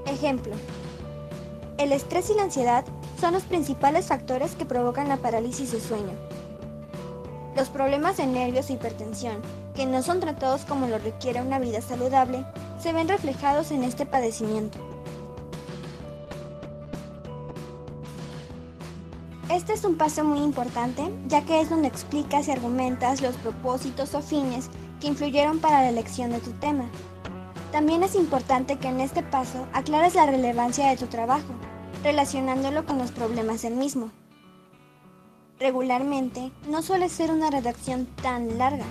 Ejemplo: el estrés y la ansiedad son los principales factores que provocan la parálisis de sueño. Los problemas de nervios e hipertensión, que no son tratados como lo requiere una vida saludable, se ven reflejados en este padecimiento. Este es un paso muy importante, ya que es donde explicas y argumentas los propósitos o fines que influyeron para la elección de tu tema. También es importante que en este paso aclares la relevancia de tu trabajo, relacionándolo con los problemas del mismo. Regularmente, no suele ser una redacción tan larga.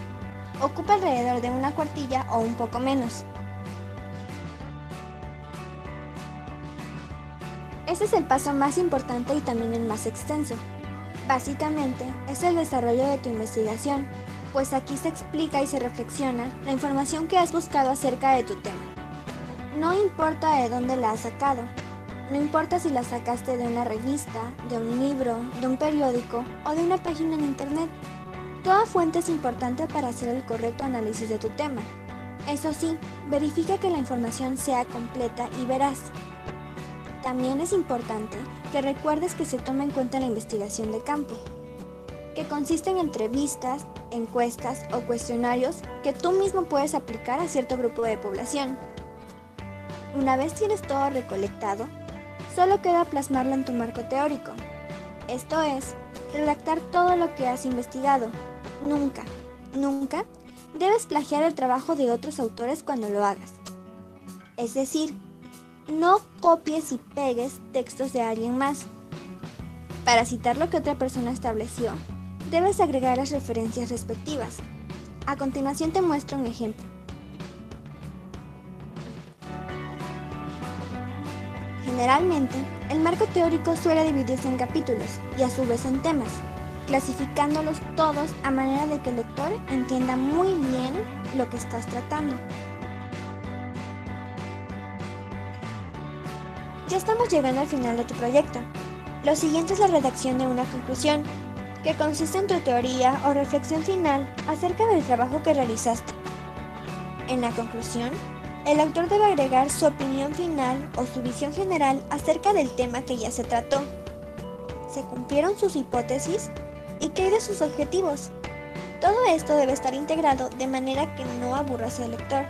Ocupa alrededor de una cuartilla o un poco menos. Este es el paso más importante y también el más extenso. Básicamente, es el desarrollo de tu investigación, pues aquí se explica y se reflexiona la información que has buscado acerca de tu tema. No importa de dónde la has sacado, no importa si la sacaste de una revista, de un libro, de un periódico o de una página en internet. Toda fuente es importante para hacer el correcto análisis de tu tema. Eso sí, verifica que la información sea completa y veraz. También es importante que recuerdes que se toma en cuenta la investigación de campo, que consiste en entrevistas, encuestas o cuestionarios que tú mismo puedes aplicar a cierto grupo de población. Una vez tienes todo recolectado, solo queda plasmarlo en tu marco teórico. Esto es, redactar todo lo que has investigado. Nunca debes plagiar el trabajo de otros autores cuando lo hagas. Es decir, no copies y pegues textos de alguien más. Para citar lo que otra persona estableció, debes agregar las referencias respectivas. A continuación te muestro un ejemplo. Generalmente, el marco teórico suele dividirse en capítulos y a su vez en temas, clasificándolos todos a manera de que el lector entienda muy bien lo que estás tratando. Ya estamos llegando al final de tu proyecto. Lo siguiente es la redacción de una conclusión, que consiste en tu teoría o reflexión final acerca del trabajo que realizaste. En la conclusión, el autor debe agregar su opinión final o su visión general acerca del tema que ya se trató. ¿Se cumplieron sus hipótesis? ¿Y qué hay de sus objetivos? Todo esto debe estar integrado de manera que no aburras al lector.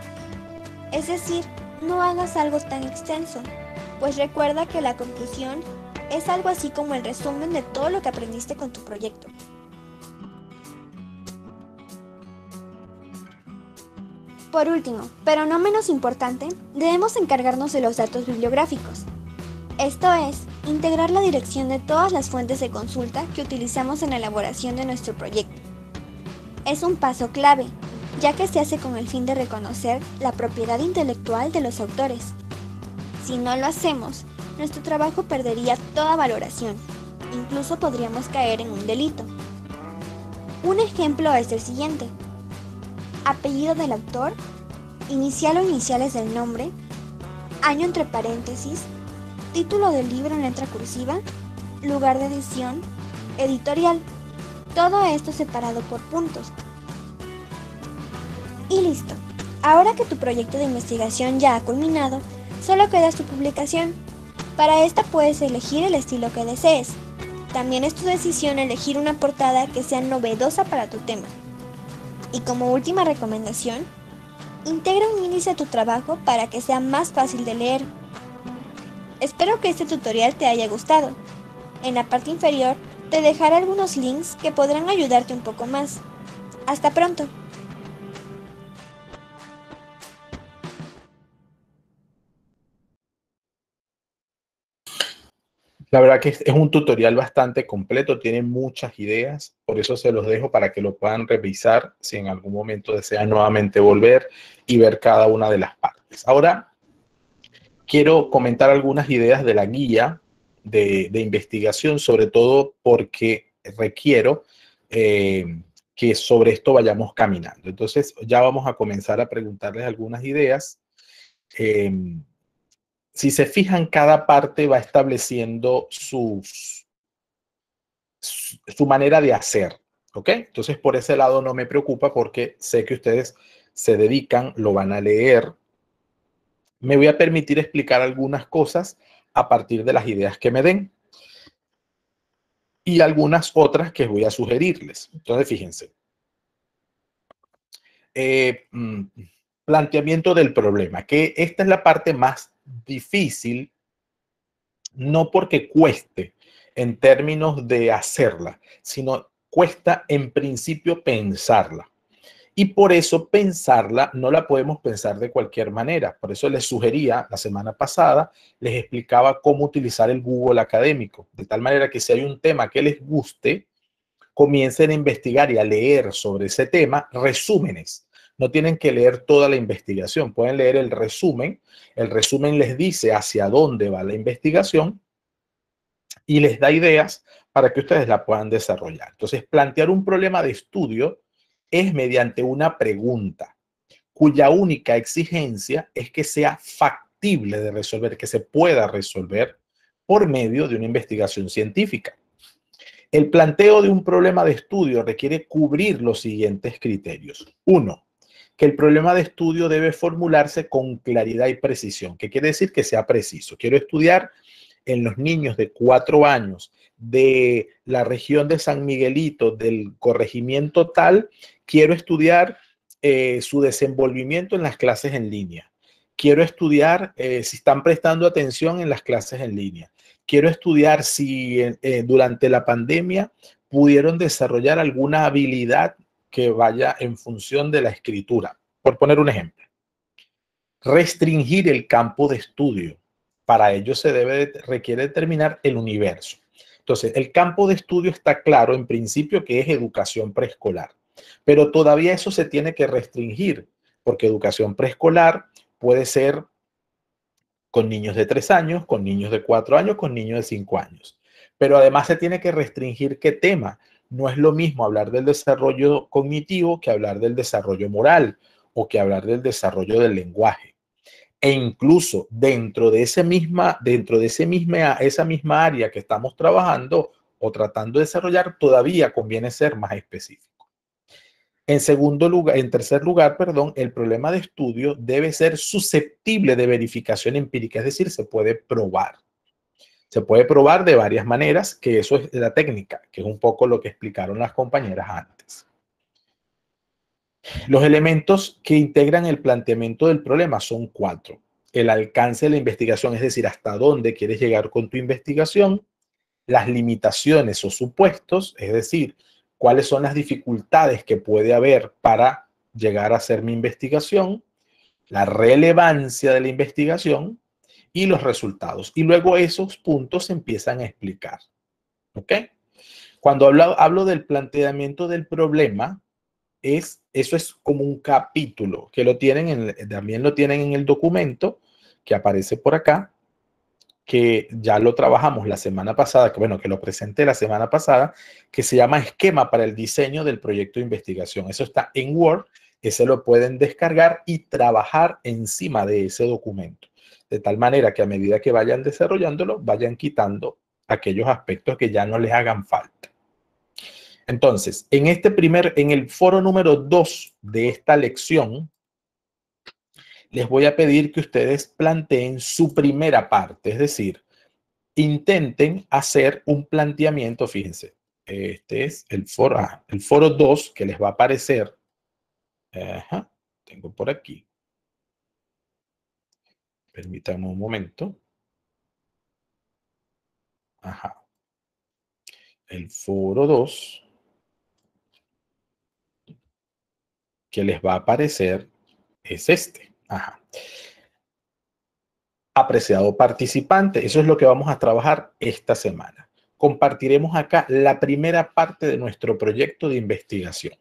Es decir, no hagas algo tan extenso, pues recuerda que la conclusión es algo así como el resumen de todo lo que aprendiste con tu proyecto. Por último, pero no menos importante, debemos encargarnos de los datos bibliográficos. Esto es, integrar la dirección de todas las fuentes de consulta que utilizamos en la elaboración de nuestro proyecto. Es un paso clave, ya que se hace con el fin de reconocer la propiedad intelectual de los autores. Si no lo hacemos, nuestro trabajo perdería toda valoración, incluso podríamos caer en un delito. Un ejemplo es el siguiente: apellido del autor, inicial o iniciales del nombre, año entre paréntesis, título del libro en letra cursiva, lugar de edición, editorial, todo esto separado por puntos. Y listo. Ahora que tu proyecto de investigación ya ha culminado, solo queda su publicación. Para esta puedes elegir el estilo que desees. También es tu decisión elegir una portada que sea novedosa para tu tema. Y como última recomendación, integra un índice a tu trabajo para que sea más fácil de leer. Espero que este tutorial te haya gustado. En la parte inferior te dejaré algunos links que podrán ayudarte un poco más. Hasta pronto. La verdad que es un tutorial bastante completo, tiene muchas ideas, por eso se los dejo para que lo puedan revisar si en algún momento desean nuevamente volver y ver cada una de las partes. Ahora, quiero comentar algunas ideas de la guía de investigación, sobre todo porque requiero que sobre esto vayamos caminando. Entonces, ya vamos a comenzar a preguntarles algunas ideas. Si se fijan, cada parte va estableciendo su manera de hacer, ¿ok? Entonces, por ese lado no me preocupa porque sé que ustedes se dedican, lo van a leer. Me voy a permitir explicar algunas cosas a partir de las ideas que me den y algunas otras que voy a sugerirles. Entonces, fíjense. Planteamiento del problema, que esta es la parte más difícil, no porque cueste, en términos de hacerla, sino cuesta en principio pensarla. Y por eso pensarla no la podemos pensar de cualquier manera. Por eso les sugería, la semana pasada, les explicaba cómo utilizar el Google académico. De tal manera que si hay un tema que les guste, comiencen a investigar y a leer sobre ese tema resúmenes. No tienen que leer toda la investigación, pueden leer el resumen. El resumen les dice hacia dónde va la investigación y les da ideas para que ustedes la puedan desarrollar. Entonces, plantear un problema de estudio es mediante una pregunta cuya única exigencia es que sea factible de resolver, que se pueda resolver por medio de una investigación científica. El planteo de un problema de estudio requiere cubrir los siguientes criterios. 1. Que el problema de estudio debe formularse con claridad y precisión. ¿Qué quiere decir? Que sea preciso. Quiero estudiar en los niños de 4 años de la región de San Miguelito, del corregimiento tal, quiero estudiar su desenvolvimiento en las clases en línea. Quiero estudiar si están prestando atención en las clases en línea. Quiero estudiar si durante la pandemia pudieron desarrollar alguna habilidad que vaya en función de la escritura. Por poner un ejemplo. Restringir el campo de estudio. Para ello requiere determinar el universo. Entonces, el campo de estudio está claro en principio que es educación preescolar. Pero todavía eso se tiene que restringir, porque educación preescolar puede ser con niños de 3 años, con niños de 4 años, con niños de 5 años. Pero además se tiene que restringir qué tema. No es lo mismo hablar del desarrollo cognitivo que hablar del desarrollo moral o que hablar del desarrollo del lenguaje. E incluso dentro de esa misma área que estamos trabajando o tratando de desarrollar, todavía conviene ser más específico. En tercer lugar, el problema de estudio debe ser susceptible de verificación empírica, es decir, se puede probar. Se puede probar de varias maneras, que eso es la técnica, que es un poco lo que explicaron las compañeras antes. Los elementos que integran el planteamiento del problema son 4. El alcance de la investigación, es decir, hasta dónde quieres llegar con tu investigación. Las limitaciones o supuestos, es decir, cuáles son las dificultades que puede haber para llegar a hacer mi investigación. La relevancia de la investigación y los resultados. Y luego esos puntos se empiezan a explicar. ¿Ok? Cuando hablo del planteamiento del problema, eso es como un capítulo que también lo tienen en el documento que aparece por acá, que ya lo trabajamos la semana pasada, que lo presenté la semana pasada, que se llama Esquema para el diseño del proyecto de investigación. Eso está en Word, ese lo pueden descargar y trabajar encima de ese documento. De tal manera que a medida que vayan desarrollándolo, vayan quitando aquellos aspectos que ya no les hagan falta. Entonces, en el foro número 2 de esta lección, les voy a pedir que ustedes planteen su primera parte, es decir, intenten hacer un planteamiento, fíjense, este es el foro 2 que les va a aparecer, tengo por aquí, permítanme un momento, el foro 2 que les va a aparecer es este. Apreciado participante, eso es lo que vamos a trabajar esta semana. Compartiremos acá la primera parte de nuestro proyecto de investigación.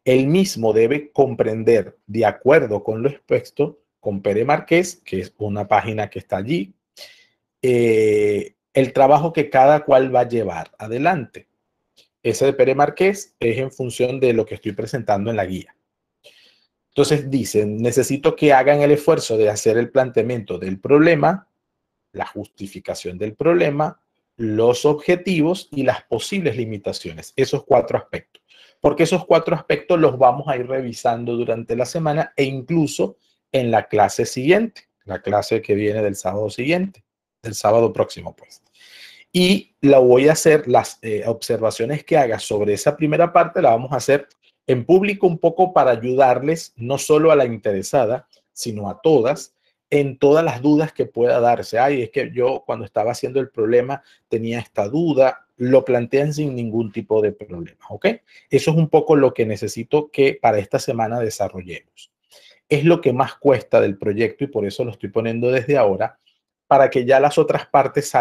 El mismo debe comprender, de acuerdo con lo expuesto con Pere Marqués, que es una página que está allí, el trabajo que cada cual va a llevar adelante. Ese de Pere Marqués es en función de lo que estoy presentando en la guía. Entonces dicen, necesito que hagan el esfuerzo de hacer el planteamiento del problema, la justificación del problema, los objetivos y las posibles limitaciones. Esos 4 aspectos. Porque esos 4 aspectos los vamos a ir revisando durante la semana e incluso en la clase siguiente, la clase que viene del sábado siguiente, del sábado próximo, pues. Y voy a hacer las observaciones que haga sobre esa primera parte, la vamos a hacer en público un poco para ayudarles, no solo a la interesada, sino a todas, en todas las dudas que pueda darse. Ay, es que yo cuando estaba haciendo el problema tenía esta duda. Lo plantean sin ningún tipo de problema, ¿ok? Eso es un poco lo que necesito que para esta semana desarrollemos. Es lo que más cuesta del proyecto y por eso lo estoy poniendo desde ahora, para que ya las otras partes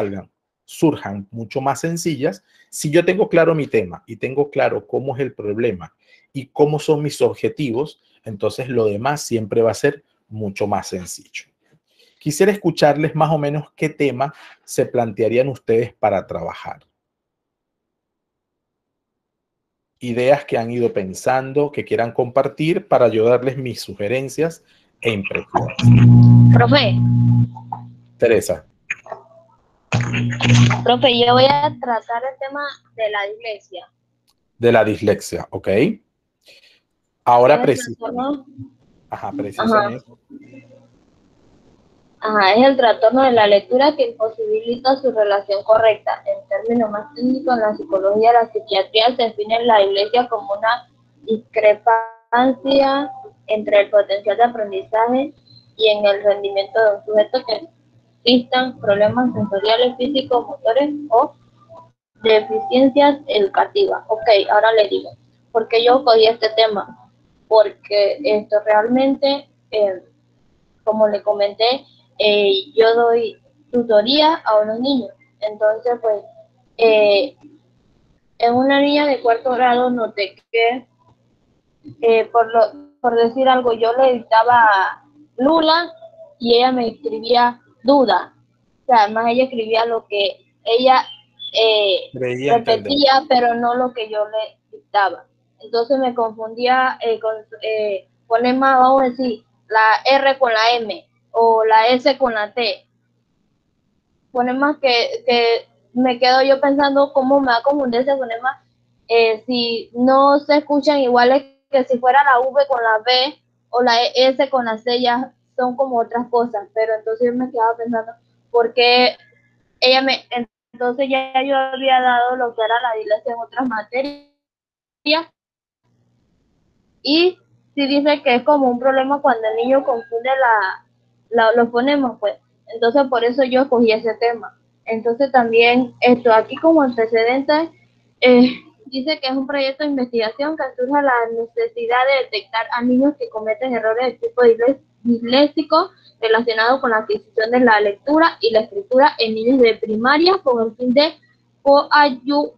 surjan mucho más sencillas. Si yo tengo claro mi tema y tengo claro cómo es el problema y cómo son mis objetivos, entonces lo demás siempre va a ser mucho más sencillo. Quisiera escucharles más o menos qué tema se plantearían ustedes para trabajar. Ideas que han ido pensando, que quieran compartir para ayudarles mis sugerencias e impresiones. Profe. Teresa. Profe, yo voy a tratar el tema de la dislexia. De la dislexia, ¿ok? Ahora precisamente. Ajá, precisamente. Ajá, es el trastorno de la lectura que imposibilita su relación correcta. En términos más técnicos, en la psicología y la psiquiatría se define la dislexia como una discrepancia entre el potencial de aprendizaje y en el rendimiento de un sujeto que existan problemas sensoriales, físicos, motores o deficiencias educativas. Ok, ahora le digo, ¿por qué yo cogí este tema? Porque esto realmente, como le comenté, yo doy tutoría a unos niños. Entonces, pues, en una niña de 4º grado noté que, por decir algo, yo le dictaba Lula y ella me escribía duda. O sea, además ella escribía lo que ella repetía, pero no lo que yo le dictaba. Entonces me confundía con fonemas, vamos a decir, la R con la M o la S con la T. Fonemas que me quedo yo pensando cómo me va a confundir ese fonema si no se escuchan iguales que si fuera la V con la B o la S con la C, ya son como otras cosas. Pero entonces yo me quedaba pensando, ¿por qué ella me... Entonces ya yo había dado lo que era la dislexia en otras materias. Y si dice que es como un problema cuando el niño confunde los fonemas, pues. Entonces por eso yo escogí ese tema. Entonces también esto aquí como antecedentes dice que es un proyecto de investigación que surge la necesidad de detectar a niños que cometen errores de tipo disléxico relacionados con la adquisición de la lectura y la escritura en niños de primaria con el fin de coadyuvar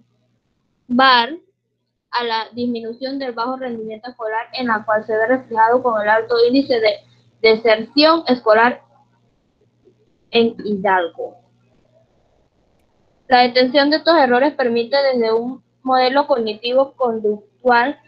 a la disminución del bajo rendimiento escolar, en la cual se ve reflejado con el alto índice de deserción escolar en Hidalgo. La detención de estos errores permite desde un modelo cognitivo-conductual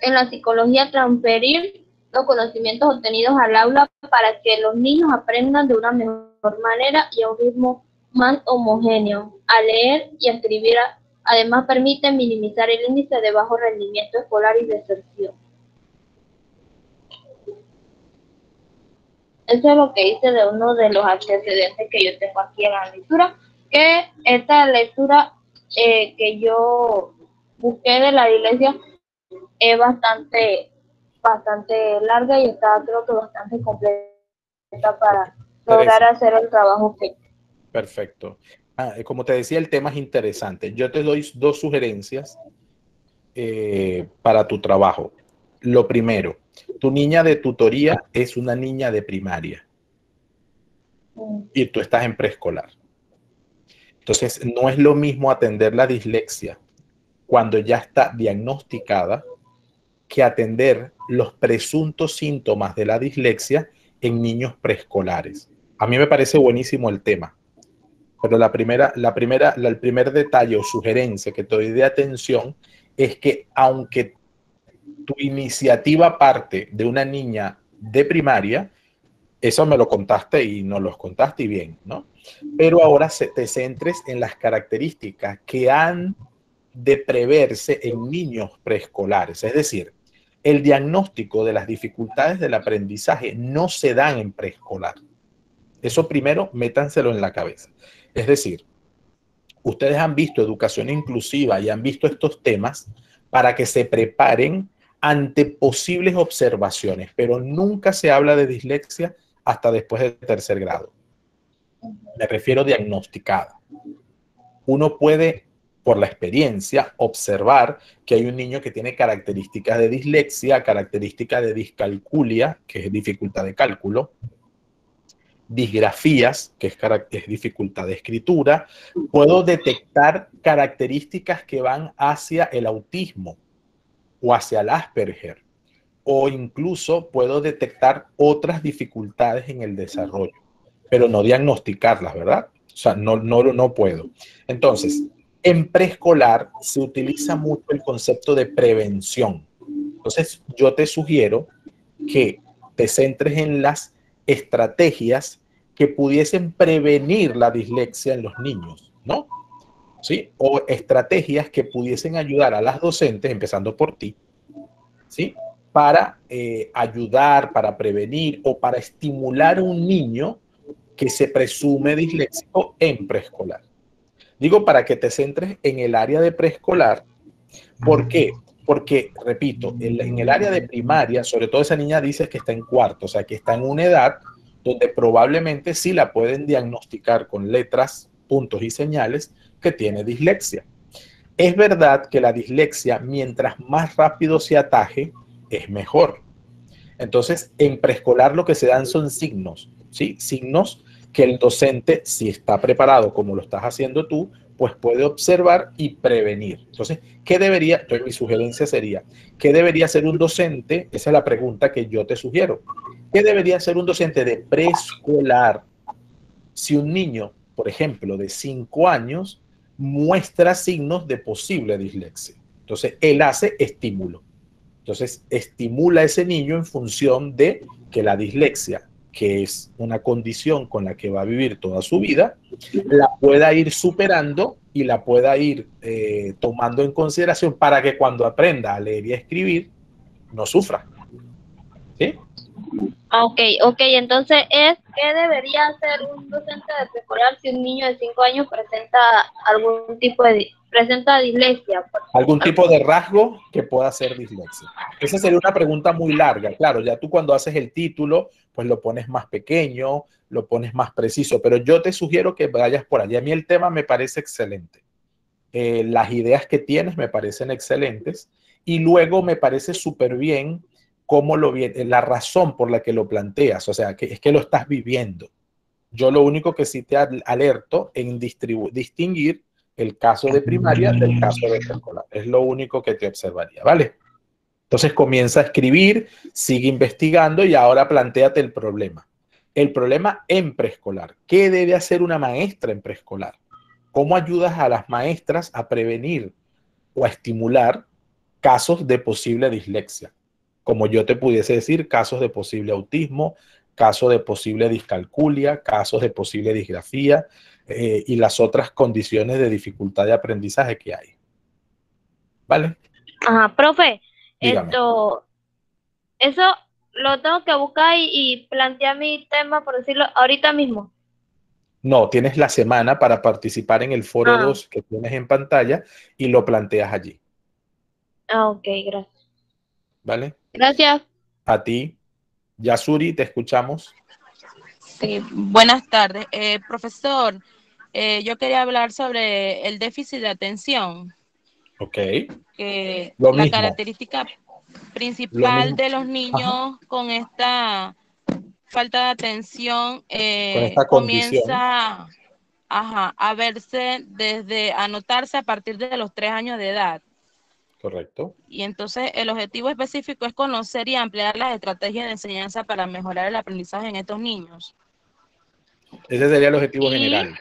en la psicología transferir los conocimientos obtenidos al aula para que los niños aprendan de una mejor manera y a un ritmo más homogéneo a leer y a escribir. Además, permite minimizar el índice de bajo rendimiento escolar y deserción. Eso es lo que hice de uno de los antecedentes que yo tengo aquí en la lectura, que esta lectura que yo busqué de la dislexia es bastante larga y está, creo que bastante completa para lograr hacer el trabajo que... Perfecto. Como te decía, el tema es interesante. Yo te doy 2 sugerencias para tu trabajo. Lo primero, tu niña de tutoría es una niña de primaria y tú estás en preescolar. Entonces, no es lo mismo atender la dislexia cuando ya está diagnosticada que atender los presuntos síntomas de la dislexia en niños preescolares. A mí me parece buenísimo el tema. Pero el primer detalle o sugerencia que te doy de atención es que aunque tu iniciativa parte de una niña de primaria, eso me lo contaste y nos lo contaste y bien, ¿no? Pero ahora te centres en las características que han de preverse en niños preescolares. Es decir, el diagnóstico de las dificultades del aprendizaje no se dan en preescolar. Eso primero, métanselo en la cabeza. Es decir, ustedes han visto educación inclusiva y han visto estos temas para que se preparen ante posibles observaciones, pero nunca se habla de dislexia hasta después del tercer grado. Me refiero diagnosticada. Uno puede, por la experiencia, observar que hay un niño que tiene características de dislexia, características de discalculia, que es dificultad de cálculo, disgrafías, que es dificultad de escritura. Puedo detectar características que van hacia el autismo o hacia el Asperger, o incluso puedo detectar otras dificultades en el desarrollo, pero no diagnosticarlas, ¿verdad? O sea, no puedo. Entonces, en preescolar se utiliza mucho el concepto de prevención. Entonces, yo te sugiero que te centres en las estrategias que pudiesen prevenir la dislexia en los niños, ¿no? ¿Sí? O estrategias que pudiesen ayudar a las docentes, empezando por ti, ¿sí? Para ayudar, para prevenir o para estimular a un niño que se presume disléxico en preescolar. Digo, para que te centres en el área de preescolar. ¿Por qué? Porque, repito, en el área de primaria, sobre todo esa niña dice que está en cuarto, o sea, que está en una edad donde probablemente sí la pueden diagnosticar con letras, puntos y señales que tiene dislexia. Es verdad que la dislexia, mientras más rápido se ataje, es mejor. Entonces, en preescolar lo que se dan son signos, ¿sí? Signos que el docente, si está preparado como lo estás haciendo tú, pues puede observar y prevenir. Entonces, mi sugerencia sería, ¿qué debería hacer un docente? Esa es la pregunta que yo te sugiero. ¿Qué debería hacer un docente de preescolar si un niño, por ejemplo, de 5 años, muestra signos de posible dislexia? Entonces, él hace estímulo. Entonces, estimula a ese niño en función de que la dislexia, que es una condición con la que va a vivir toda su vida, la pueda ir superando y la pueda ir tomando en consideración para que cuando aprenda a leer y a escribir, no sufra. ¿Sí? Ok, entonces ¿qué debería hacer un docente de preescolar si un niño de 5 años presenta algún tipo de dislexia? Algún tipo de rasgo que pueda ser dislexia. Esa sería una pregunta muy larga. Claro, ya tú cuando haces el título, pues lo pones más pequeño, lo pones más preciso, pero yo te sugiero que vayas por allí. A mí el tema me parece excelente. Las ideas que tienes me parecen excelentes y luego me parece súper bien cómo la razón por la que lo planteas, o sea, que es que lo estás viviendo. Yo lo único que sí te alerto en distinguir el caso de primaria del caso de preescolar. Es lo único que te observaría, ¿vale? Entonces comienza a escribir, sigue investigando y ahora plantéate el problema. El problema en preescolar. ¿Qué debe hacer una maestra en preescolar? ¿Cómo ayudas a las maestras a prevenir o a estimular casos de posible dislexia? Como yo te pudiese decir, casos de posible autismo, casos de posible discalculia, casos de posible disgrafía y las otras condiciones de dificultad de aprendizaje que hay. ¿Vale? Ajá, profe, Dígame. eso lo tengo que buscar y plantear mi tema, por decirlo, ahorita mismo. No, tienes la semana para participar en el foro 2 que tienes en pantalla y lo planteas allí. Ok, gracias. ¿Vale? Gracias. A ti. Yasuri, te escuchamos. Sí, buenas tardes. Profesor, yo quería hablar sobre el déficit de atención. Ok. Que Lo la mismo. Lo característica mismo. principal de los niños Ajá. con esta falta de atención Con esta condición. comienza a verse desde anotarse a partir de los 3 años de edad. Correcto. Y entonces el objetivo específico es conocer y ampliar las estrategias de enseñanza para mejorar el aprendizaje en estos niños. Ese sería el objetivo general.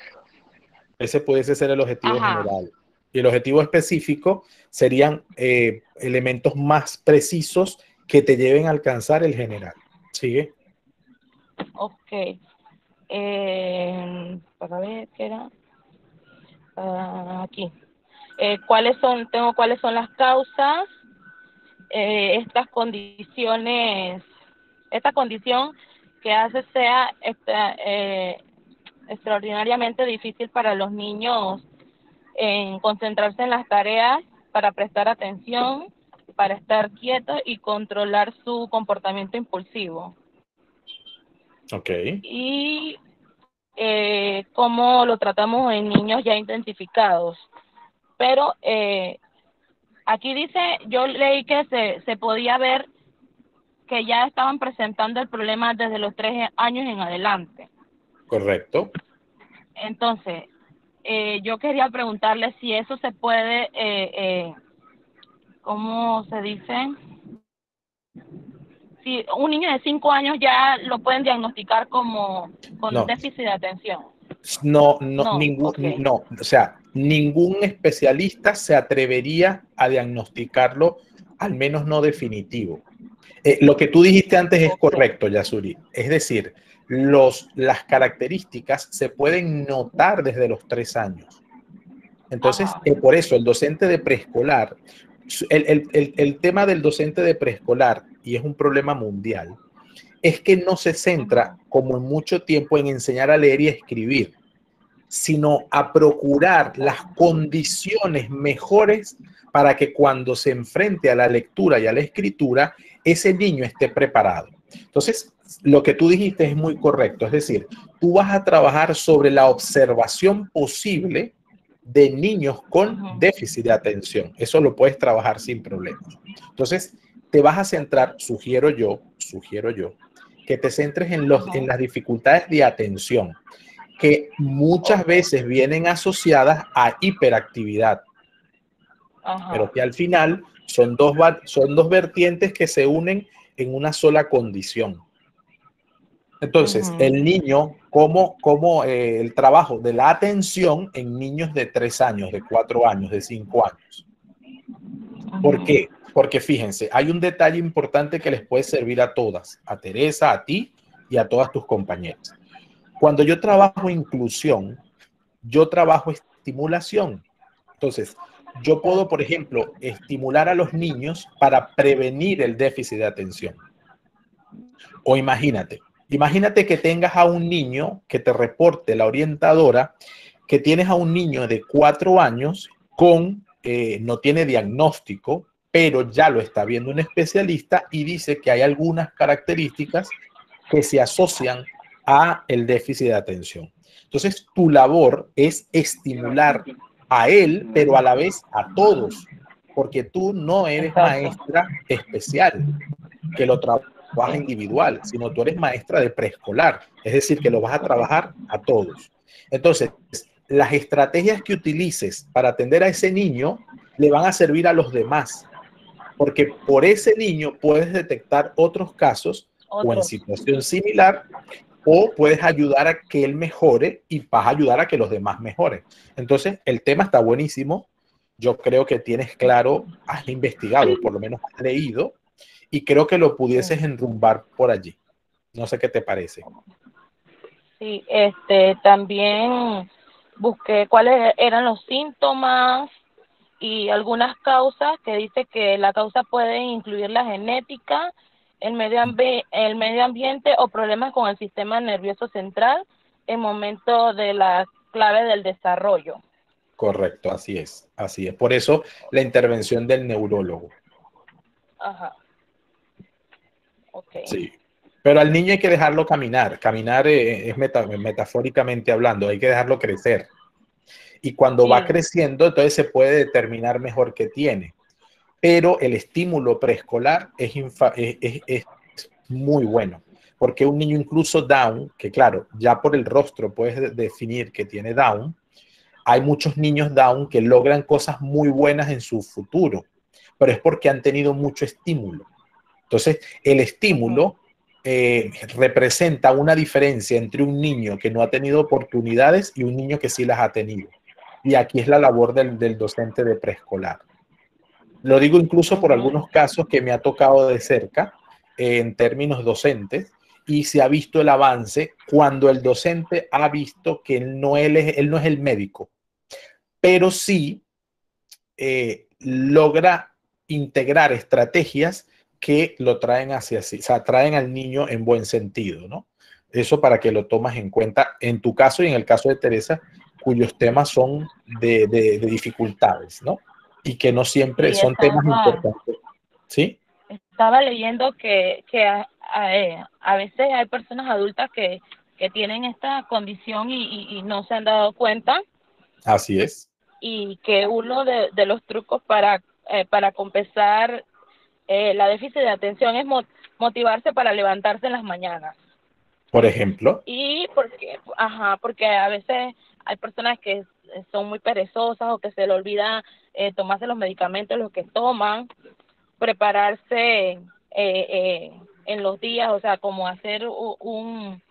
Ese pudiese ser el objetivo general. Y el objetivo específico serían elementos más precisos que te lleven a alcanzar el general. ¿Sigue? Ok. Para ver qué era. Aquí. ¿Cuáles son las causas? Estas condiciones, esta condición que hace sea extraordinariamente difícil para los niños en concentrarse en las tareas, para prestar atención, para estar quietos y controlar su comportamiento impulsivo. Ok. y cómo lo tratamos en niños ya identificados. Pero aquí dice, yo leí que se podía ver que ya estaban presentando el problema desde los 3 años en adelante. Correcto. Entonces, yo quería preguntarle si eso se puede, ¿cómo se dice? Si un niño de 5 años ya lo pueden diagnosticar con No. déficit de atención. No, Okay. no, o sea, ningún especialista se atrevería a diagnosticarlo, al menos no definitivo. Lo que tú dijiste antes es correcto, Yasuri. Es decir, las características se pueden notar desde los 3 años. Entonces, por eso el docente de preescolar, el tema del docente de preescolar, y es un problema mundial, es que no se centra, como en mucho tiempo, en enseñar a leer y a escribir, sino a procurar las condiciones mejores para que cuando se enfrente a la lectura y a la escritura, ese niño esté preparado. Entonces, lo que tú dijiste es muy correcto, es decir, tú vas a trabajar sobre la observación posible de niños con déficit de atención. Eso lo puedes trabajar sin problemas. Entonces, te vas a centrar, sugiero yo, que te centres en las dificultades de atención, que muchas veces vienen asociadas a hiperactividad, pero que al final son dos vertientes que se unen en una sola condición. Entonces, el niño, como el trabajo de la atención en niños de 3 años, de 4 años, de 5 años. ¿Por qué? Porque fíjense, hay un detalle importante que les puede servir a todas, a Teresa, a ti y a todas tus compañeras. Cuando yo trabajo inclusión, yo trabajo estimulación. Entonces, yo puedo, por ejemplo, estimular a los niños para prevenir el déficit de atención. O imagínate que tengas a un niño que te reporte la orientadora, que tienes a un niño de 4 años no tiene diagnóstico, pero ya lo está viendo un especialista y dice que hay algunas características que se asocian a el déficit de atención. Entonces, tu labor es estimular a él, pero a la vez a todos, porque tú no eres maestra especial, que lo trabaja individual, sino tú eres maestra de preescolar, es decir, que lo vas a trabajar a todos. Entonces, las estrategias que utilices para atender a ese niño le van a servir a los demás, porque por ese niño puedes detectar otros casos o en situación similar, o puedes ayudar a que él mejore y vas a ayudar a que los demás mejoren. Entonces, el tema está buenísimo. Yo creo que tienes claro, has investigado, por lo menos has leído, y creo que lo pudieses enrumbar por allí. No sé qué te parece. Sí, también busqué cuáles eran los síntomas y algunas causas, que dice que la causa puede incluir la genética, el medio ambiente o problemas con el sistema nervioso central en momento de la clave del desarrollo. Correcto, así es, así es. Por eso la intervención del neurólogo. Ajá. Okay. Sí. Pero al niño hay que dejarlo caminar. Caminar es metafóricamente hablando, hay que dejarlo crecer. Y cuando va creciendo, entonces se puede determinar mejor qué tiene. Pero el estímulo preescolar es muy bueno. Porque un niño incluso Down, que claro, ya por el rostro puedes definir que tiene Down, hay muchos niños Down que logran cosas muy buenas en su futuro, pero es porque han tenido mucho estímulo. Entonces, el estímulo representa una diferencia entre un niño que no ha tenido oportunidades y un niño que sí las ha tenido. Y aquí es la labor del docente de preescolar. Lo digo incluso por algunos casos que me ha tocado de cerca en términos docentes, y se ha visto el avance cuando el docente ha visto que él no es el médico, pero sí logra integrar estrategias que lo traen hacia sí, o sea, traen al niño en buen sentido, ¿no? Eso para que lo tomas en cuenta en tu caso y en el caso de Teresa, cuyos temas son de dificultades, ¿no? Y que no siempre son temas importantes. ¿Sí? estaba leyendo que a veces hay personas adultas que tienen esta condición y no se han dado cuenta, Así es. y que uno de los trucos para compensar la déficit de atención es motivarse para levantarse en las mañanas. Por ejemplo. Y porque a veces hay personas que son muy perezosas o que se le olvida tomarse los medicamentos, los que toman, prepararse en los días, o sea, como hacer un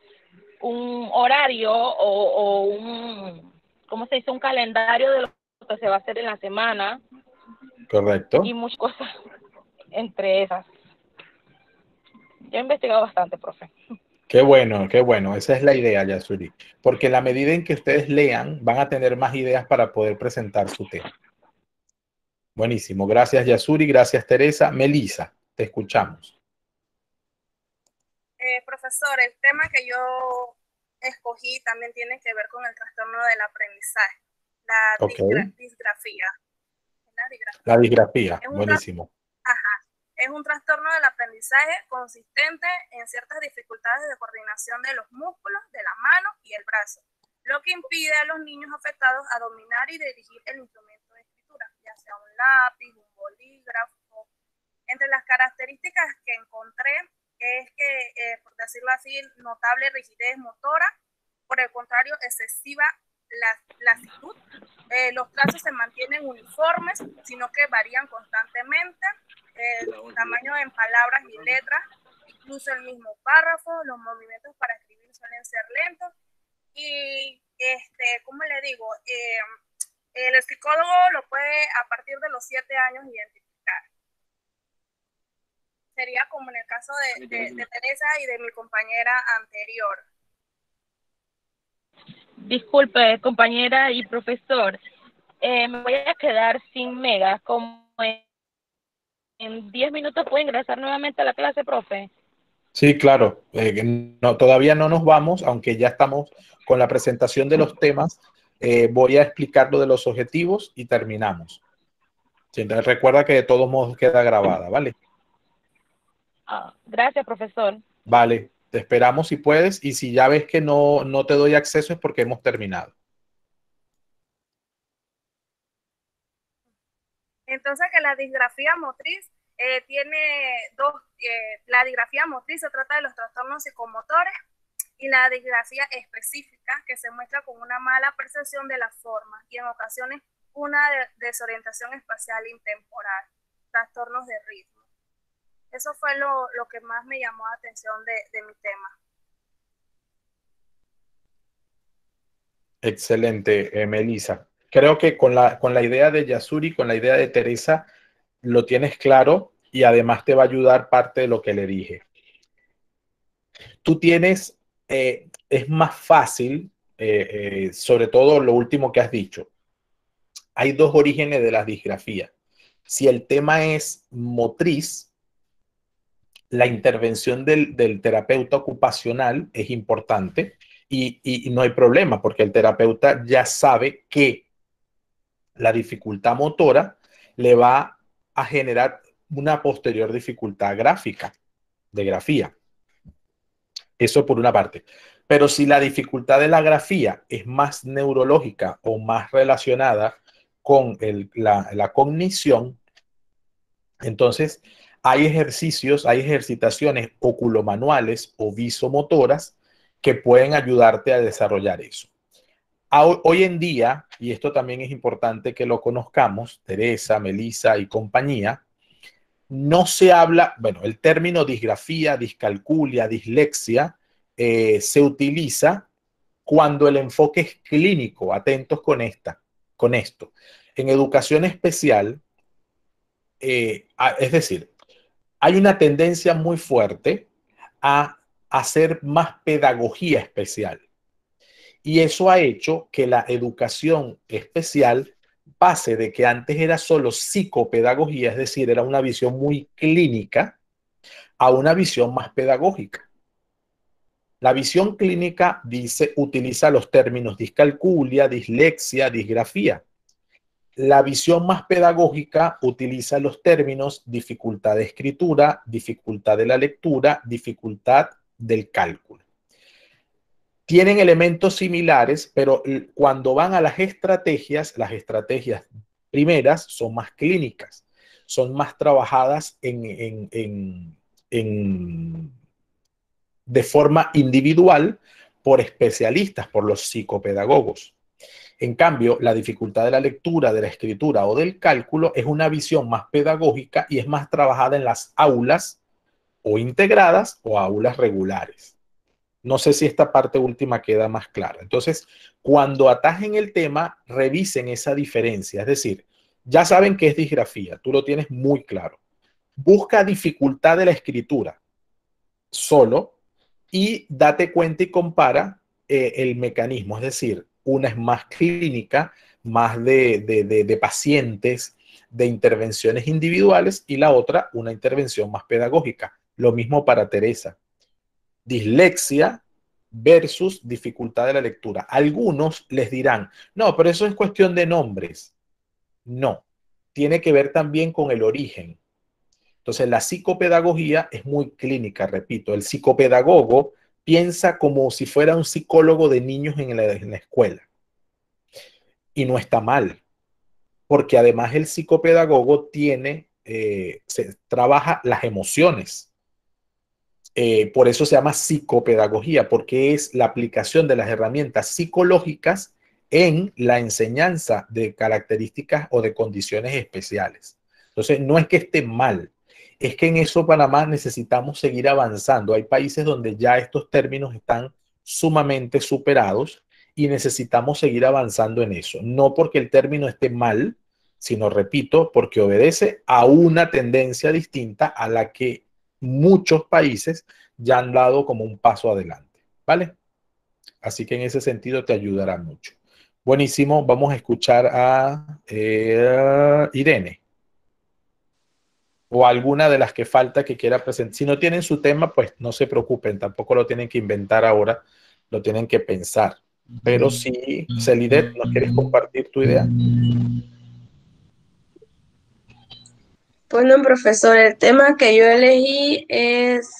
horario o un, ¿cómo se dice? Un calendario de lo que se va a hacer en la semana. Correcto. Y muchas cosas entre esas. Yo he investigado bastante, profe. Qué bueno, qué bueno. Esa es la idea, Yasuri. Porque en la medida en que ustedes lean, van a tener más ideas para poder presentar su tema. Buenísimo. Gracias, Yasuri. Gracias, Teresa. Melissa, te escuchamos. Profesor, el tema que yo escogí también tiene que ver con el trastorno del aprendizaje, la disgrafía. La disgrafía, buenísimo. Es un trastorno del aprendizaje consistente en ciertas dificultades de coordinación de los músculos de la mano y el brazo, lo que impide a los niños afectados a dominar y dirigir el instrumento de escritura, ya sea un lápiz, un bolígrafo. Entre las características que encontré es que, por decirlo así, notable rigidez motora, por el contrario, excesiva lasitud. Los trazos se mantienen uniformes, sino que varían constantemente. El tamaño en palabras y letras, incluso el mismo párrafo, los movimientos para escribir suelen ser lentos. Y, ¿cómo le digo? El psicólogo lo puede, a partir de los 7 años, identificar. Sería como en el caso de Teresa y de mi compañera anterior. Disculpe, compañera y profesor, me voy a quedar sin megas. Como en 10 minutos puedo ingresar nuevamente a la clase, profe. Sí, claro. No, todavía no nos vamos, aunque ya estamos con la presentación de los temas. Voy a explicar lo de los objetivos y terminamos. Sí, entonces recuerda que de todos modos queda grabada, ¿vale? Gracias, profesor. Vale, te esperamos si puedes, y si ya ves que no te doy acceso es porque hemos terminado. Entonces, que la disgrafía motriz tiene dos, la disgrafía motriz se trata de los trastornos psicomotores, y la disgrafía específica, que se muestra con una mala percepción de la forma y en ocasiones una desorientación espacial intemporal, trastornos de ritmo. Eso fue lo que más me llamó la atención de mi tema. Excelente, Melissa. Creo que con la idea de Yasuri, con la idea de Teresa, lo tienes claro, y además te va a ayudar parte de lo que le dije. Tú tienes, es más fácil, sobre todo lo último que has dicho. Hay dos orígenes de la disgrafía. Si el tema es motriz, la intervención del terapeuta ocupacional es importante, y no hay problema porque el terapeuta ya sabe que la dificultad motora le va a generar una posterior dificultad gráfica, de grafía. Eso por una parte. Pero si la dificultad de la grafía es más neurológica o más relacionada con la cognición, entonces hay ejercicios, hay ejercitaciones oculomanuales o visomotoras que pueden ayudarte a desarrollar eso. Hoy en día, y esto también es importante que lo conozcamos, Teresa, Melissa y compañía, no se habla, bueno, el término disgrafía, discalculia, dislexia, se utiliza cuando el enfoque es clínico. Atentos con esto. En educación especial, es decir, hay una tendencia muy fuerte a hacer más pedagogía especial. Y eso ha hecho que la educación especial pase de que antes era solo psicopedagogía, es decir, era una visión muy clínica, a una visión más pedagógica. La visión clínica utiliza los términos discalculia, dislexia, disgrafía. La visión más pedagógica utiliza los términos dificultad de escritura, dificultad de la lectura, dificultad del cálculo. Tienen elementos similares, pero cuando van a las estrategias primeras son más clínicas, son más trabajadas de forma individual por especialistas, por los psicopedagogos. En cambio, la dificultad de la lectura, de la escritura o del cálculo es una visión más pedagógica y es más trabajada en las aulas o integradas o aulas regulares. No sé si esta parte última queda más clara. Entonces, cuando atajen el tema, revisen esa diferencia. Es decir, ya saben que es disgrafía, tú lo tienes muy claro. Busca dificultad de la escritura solo y date cuenta y compara el mecanismo. Es decir, una es más clínica, más de pacientes, de intervenciones individuales, y la otra una intervención más pedagógica. Lo mismo para Teresa. Dislexia versus dificultad de la lectura. Algunos les dirán, no, pero eso es cuestión de nombres. No, tiene que ver también con el origen. Entonces, la psicopedagogía es muy clínica, repito. El psicopedagogo piensa como si fuera un psicólogo de niños en la escuela. Y no está mal, porque además el psicopedagogo trabaja las emociones. Por eso se llama psicopedagogía, porque es la aplicación de las herramientas psicológicas en la enseñanza de características o de condiciones especiales. Entonces, no es que esté mal, es que en eso Panamá necesitamos seguir avanzando. Hay países donde ya estos términos están sumamente superados y necesitamos seguir avanzando en eso. No porque el término esté mal, sino, repito, porque obedece a una tendencia distinta a la que muchos países ya han dado como un paso adelante, ¿vale? Así que en ese sentido te ayudará mucho. Buenísimo, vamos a escuchar a Irene. O alguna de las que falta que quiera presentar. Si no tienen su tema, pues no se preocupen, tampoco lo tienen que inventar ahora, lo tienen que pensar. Pero sí, Celidet, ¿nos quieres compartir tu idea? Bueno, profesor, el tema que yo elegí es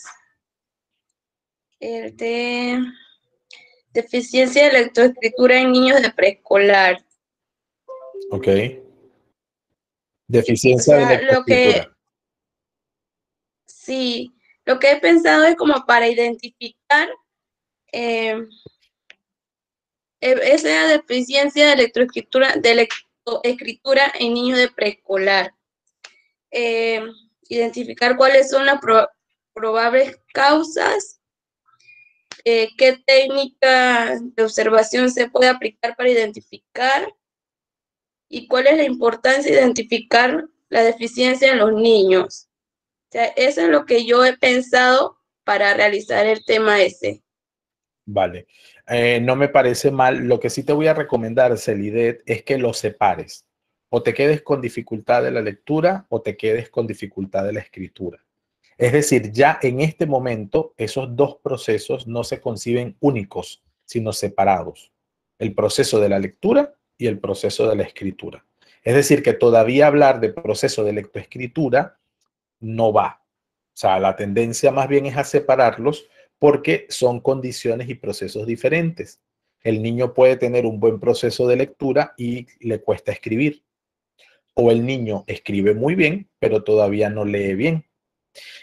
el de deficiencia de lectoescritura en niños de preescolar. Ok. Deficiencia de lectoescritura. Sí, lo que he pensado es como para identificar esa deficiencia de lectoescritura en niños de preescolar. Identificar cuáles son las probables causas, qué técnica de observación se puede aplicar para identificar y cuál es la importancia de identificar la deficiencia en los niños. O sea, eso es lo que yo he pensado para realizar el tema ese. Vale. No me parece mal. Lo que sí te voy a recomendar, Celidet, es que lo separes. O te quedes con dificultad de la lectura o te quedes con dificultad de la escritura. Es decir, ya en este momento esos dos procesos no se conciben únicos, sino separados. El proceso de la lectura y el proceso de la escritura. Es decir, que todavía hablar de proceso de lectoescritura no va. O sea, la tendencia más bien es a separarlos porque son condiciones y procesos diferentes. El niño puede tener un buen proceso de lectura y le cuesta escribir. O el niño escribe muy bien, pero todavía no lee bien.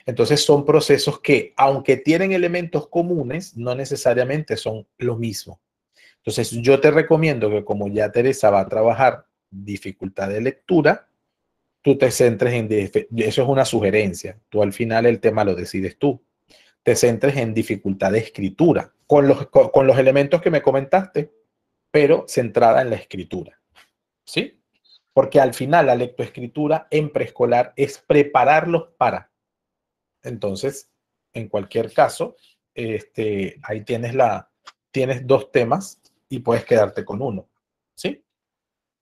Entonces son procesos que, aunque tienen elementos comunes, no necesariamente son lo mismo. Entonces yo te recomiendo que, como ya Teresa va a trabajar dificultad de lectura, tú te centres en, eso es una sugerencia, tú al final el tema lo decides tú, te centres en dificultad de escritura, con los elementos que me comentaste, pero centrada en la escritura, ¿sí? Porque al final la lectoescritura en preescolar es prepararlos para. Entonces, en cualquier caso, ahí tienes dos temas y puedes quedarte con uno, ¿sí?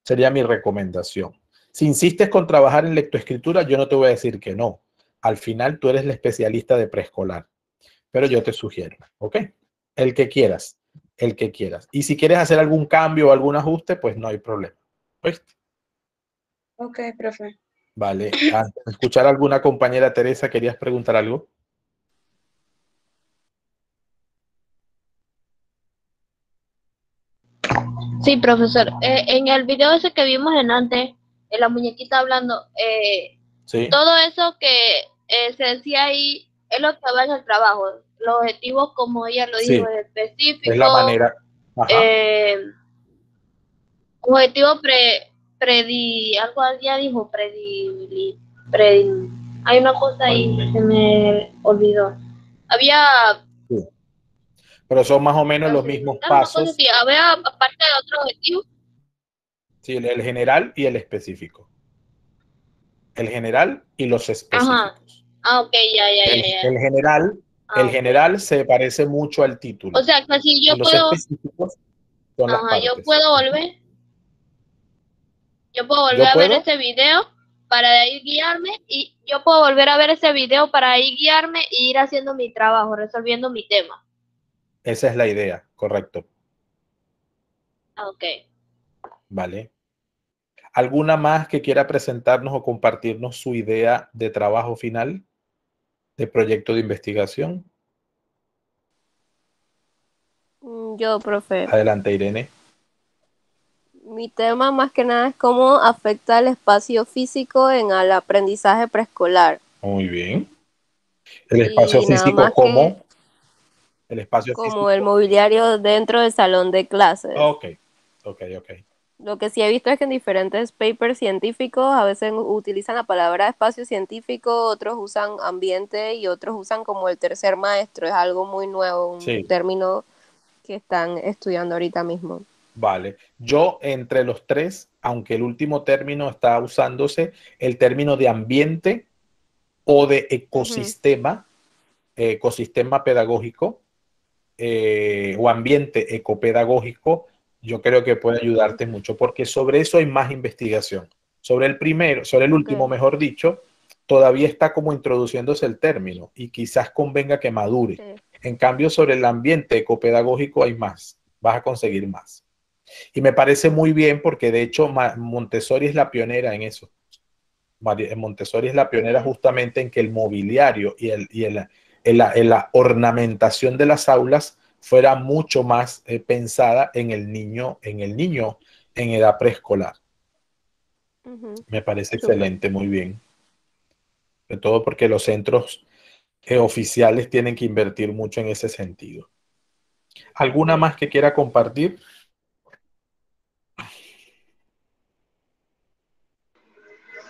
Sería mi recomendación. Si insistes con trabajar en lectoescritura, yo no te voy a decir que no. Al final tú eres la especialista de preescolar, pero yo te sugiero, ¿ok? El que quieras, el que quieras. Y si quieres hacer algún cambio o algún ajuste, pues no hay problema. ¿Viste? Ok, profe. Vale. Antes de escuchar a alguna compañera, Teresa, ¿querías preguntar algo? Sí, profesor. En el video ese que vimos en antes, en la muñequita hablando, Sí, todo eso que se decía ahí es lo que va en el trabajo. Los objetivos, como ella lo dijo, sí, es es la específico, manera. Ajá. eh, objetivo algo ya dijo, hay una cosa ahí, se me olvidó. Había, Sí. Pero son más o menos los entonces, mismos una cosa pasos, así, había aparte de otro objetivo. sí, el general y el específico. El general y los Ajá. específicos. Ah, ok, ya, ya, El, ya, ya. el general, Ah, el ok. general se parece mucho al O título sea, que si y yo los puedo, específicos son las ajá, partes. yo puedo volver ¿Yo a ver puedo? ese video para de ahí guiarme y yo puedo volver a ver ese video para ahí guiarme y ir haciendo mi trabajo, resolviendo mi tema. Esa es la idea, correcto. Ah, ok. Vale. ¿Alguna más que quiera presentarnos o compartirnos su idea de trabajo final, de proyecto de investigación? Yo, profe, Adelante, Irene. mi tema más que nada es cómo afecta el espacio físico en el aprendizaje preescolar. Muy bien. El espacio Y nada físico, más que ¿cómo? El espacio como el físico. mobiliario dentro del salón de clases. Ok, ok, ok. Lo que sí he visto es que en diferentes papers científicos a veces utilizan la palabra espacio científico, otros usan ambiente y otros usan como el tercer maestro. Es algo muy nuevo, un Sí, término que están estudiando ahorita mismo. vale. Yo entre los tres, aunque el último término está usándose, el término de ambiente o de Ujú, ecosistema, ecosistema pedagógico, o ambiente ecopedagógico, yo creo que puede ujú. ayudarte mucho, porque sobre eso hay más investigación. Sobre el primero, sobre el último, Ok, mejor dicho, todavía está como introduciéndose el término y quizás convenga que madure. sí. En cambio, sobre el ambiente ecopedagógico hay más, vas a conseguir más. Y me parece muy bien porque de hecho Montessori es la pionera en eso. Montessori es la pionera Ok. justamente en que el mobiliario en la ornamentación de las aulas fuera mucho más pensada en el niño en edad preescolar. Ujú, Me parece súper. excelente, muy bien. De todo porque los centros oficiales tienen que invertir mucho en ese sentido. ¿Alguna más que quiera compartir?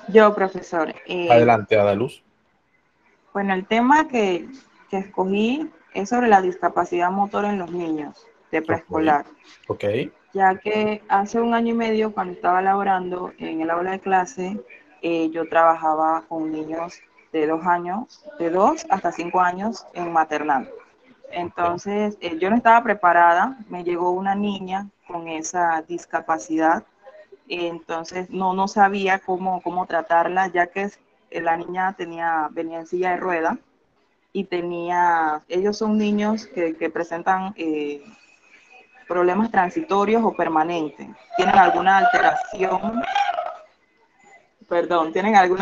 Yo, profesor, Adelante, Adaluz. bueno, el tema que escogí es sobre la discapacidad motora en los niños de Ok, preescolar, ok, ya que hace un año y medio, cuando estaba laborando en el aula de clase, yo trabajaba con niños de 2 años, de 2 hasta 5 años en maternal. ok, Entonces, yo no estaba preparada, me llegó una niña con esa discapacidad, entonces no sabía cómo tratarla, ya que la niña venía en silla de ruedas y ellos son niños que presentan problemas transitorios o permanentes. Tienen alguna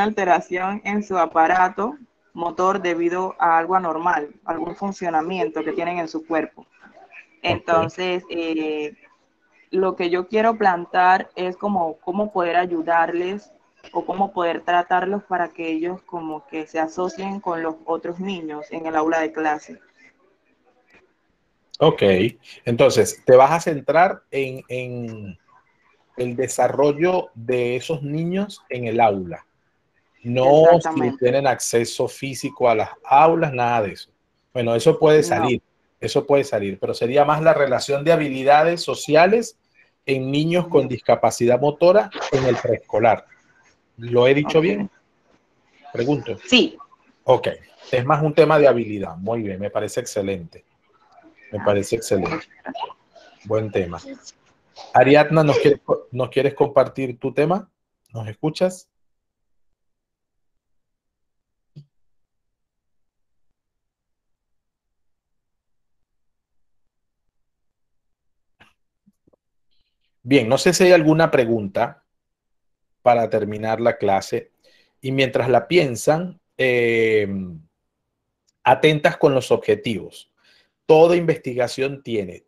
alteración en su aparato motor debido a algo anormal, algún funcionamiento que tienen en su cuerpo. ok. Entonces, lo que yo quiero plantar es cómo poder ayudarles o cómo poder tratarlos para que ellos como que se asocien con los otros niños en el aula de clase. Ok, entonces te vas a centrar en el desarrollo de esos niños en el aula, no si Exactamente. tienen acceso físico a las aulas, nada de eso. Bueno, No. eso puede salir, pero sería más la relación de habilidades sociales en niños con Ujú. discapacidad motora en el preescolar. ¿Lo he dicho Ok. bien? Pregunto. Sí. Ok, es más un tema de habilidad. Muy bien, me parece excelente. Me Ah, parece excelente. muchas gracias. Buen tema. Ariadna, nos quieres compartir tu tema? ¿Nos escuchas? Bien, no sé si hay alguna pregunta para terminar la clase. Y mientras la piensan, atentas con los objetivos. Toda investigación tiene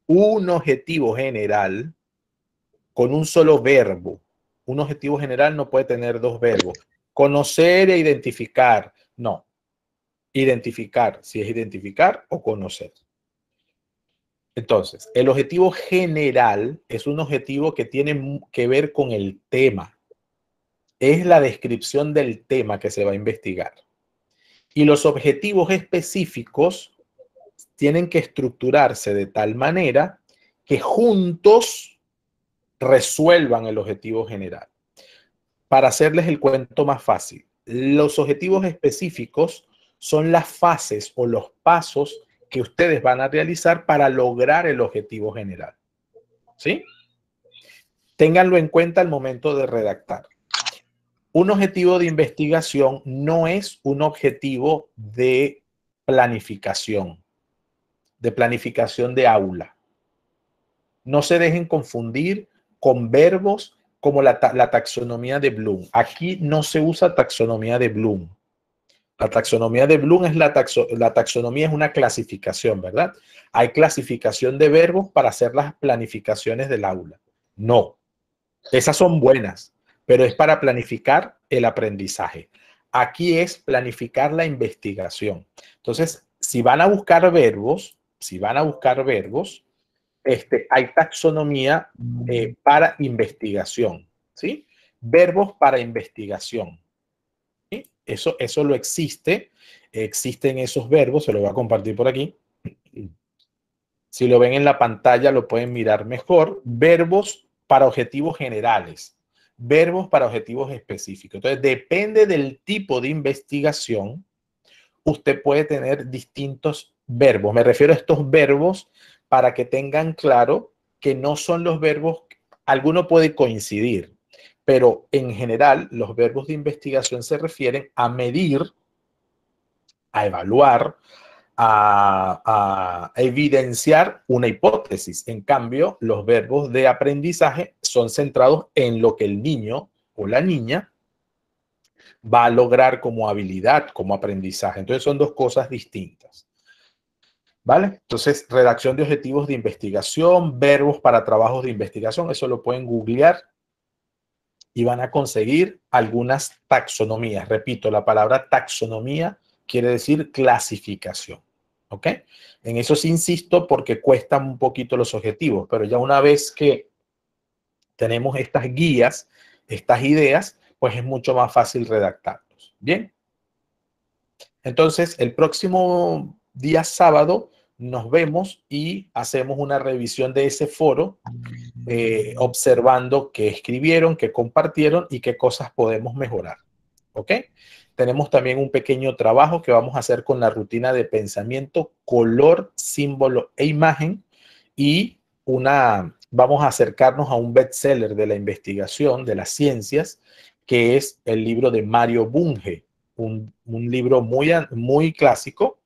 un objetivo general con un solo verbo. Un objetivo general no puede tener dos verbos. Conocer e identificar. No. Identificar, si es identificar o conocer. Entonces, el objetivo general es un objetivo que tiene que ver con el tema. Es la descripción del tema que se va a investigar. Y los objetivos específicos tienen que estructurarse de tal manera que juntos resuelvan el objetivo general. Para hacerles el cuento más fácil, los objetivos específicos son las fases o los pasos que ustedes van a realizar para lograr el objetivo general. ¿Sí? Ténganlo en cuenta al momento de redactar. Un objetivo de investigación no es un objetivo de planificación de aula. No se dejen confundir con verbos como la taxonomía de Bloom. Aquí no se usa taxonomía de Bloom. La taxonomía de Bloom es la taxonomía es una clasificación, ¿verdad? Hay clasificación de verbos para hacer las planificaciones del aula. No, esas son buenas, pero es para planificar el aprendizaje. Aquí es planificar la investigación. Entonces, si van a buscar verbos, hay taxonomía para investigación, ¿sí? Verbos para investigación. ¿Sí? Eso lo existe. Existen esos verbos, se lo voy a compartir por aquí. Si lo ven en la pantalla, lo pueden mirar mejor. Verbos para objetivos generales, verbos para objetivos específicos. Entonces, depende del tipo de investigación, usted puede tener distintos verbos. Me refiero a estos verbos para que tengan claro que no son los verbos, alguno puede coincidir, pero en general los verbos de investigación se refieren a medir, a evaluar, a evidenciar una hipótesis. En cambio, los verbos de aprendizaje son centrados en lo que el niño o la niña va a lograr como habilidad, como aprendizaje. Entonces son dos cosas distintas. ¿Vale? Entonces, redacción de objetivos de investigación, verbos para trabajos de investigación, eso lo pueden googlear y van a conseguir algunas taxonomías. Repito, la palabra taxonomía quiere decir clasificación. ¿Ok? En eso sí insisto porque cuestan un poquito los objetivos, pero ya una vez que tenemos estas guías, estas ideas, pues es mucho más fácil redactarlos. Bien. Entonces, el próximo día sábado nos vemos y hacemos una revisión de ese foro, observando qué escribieron, qué compartieron y qué cosas podemos mejorar. ¿Ok? Tenemos también un pequeño trabajo que vamos a hacer con la rutina de pensamiento, color, símbolo e imagen y vamos a acercarnos a un bestseller de la investigación, de las ciencias, que es el libro de Mario Bunge, un libro muy clásico,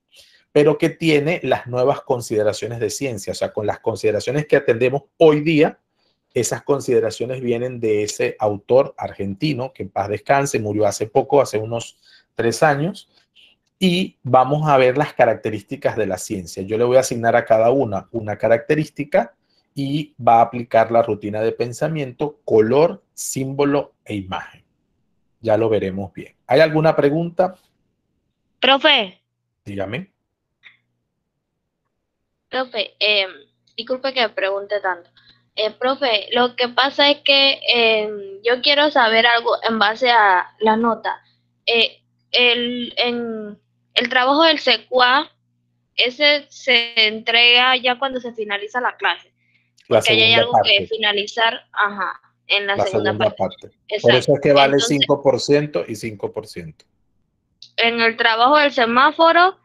pero que tiene las nuevas consideraciones de ciencia. O sea, con las consideraciones que atendemos hoy día, esas consideraciones vienen de ese autor argentino, que en paz descanse, murió hace poco, hace unos 3 años, y vamos a ver las características de la ciencia. Yo le voy a asignar a cada una característica y va a aplicar la rutina de pensamiento, color, símbolo e imagen. Ya lo veremos bien. ¿Hay alguna pregunta? Profe. Dígame. Profe, disculpe que pregunte tanto. Profe, lo que pasa es que yo quiero saber algo en base a la nota. En el trabajo del SECUA, ese se entrega ya cuando se finaliza la clase. Porque ahí hay algo que finalizar, en la segunda parte. Por eso es que vale 5% y 5%. En el trabajo del semáforo,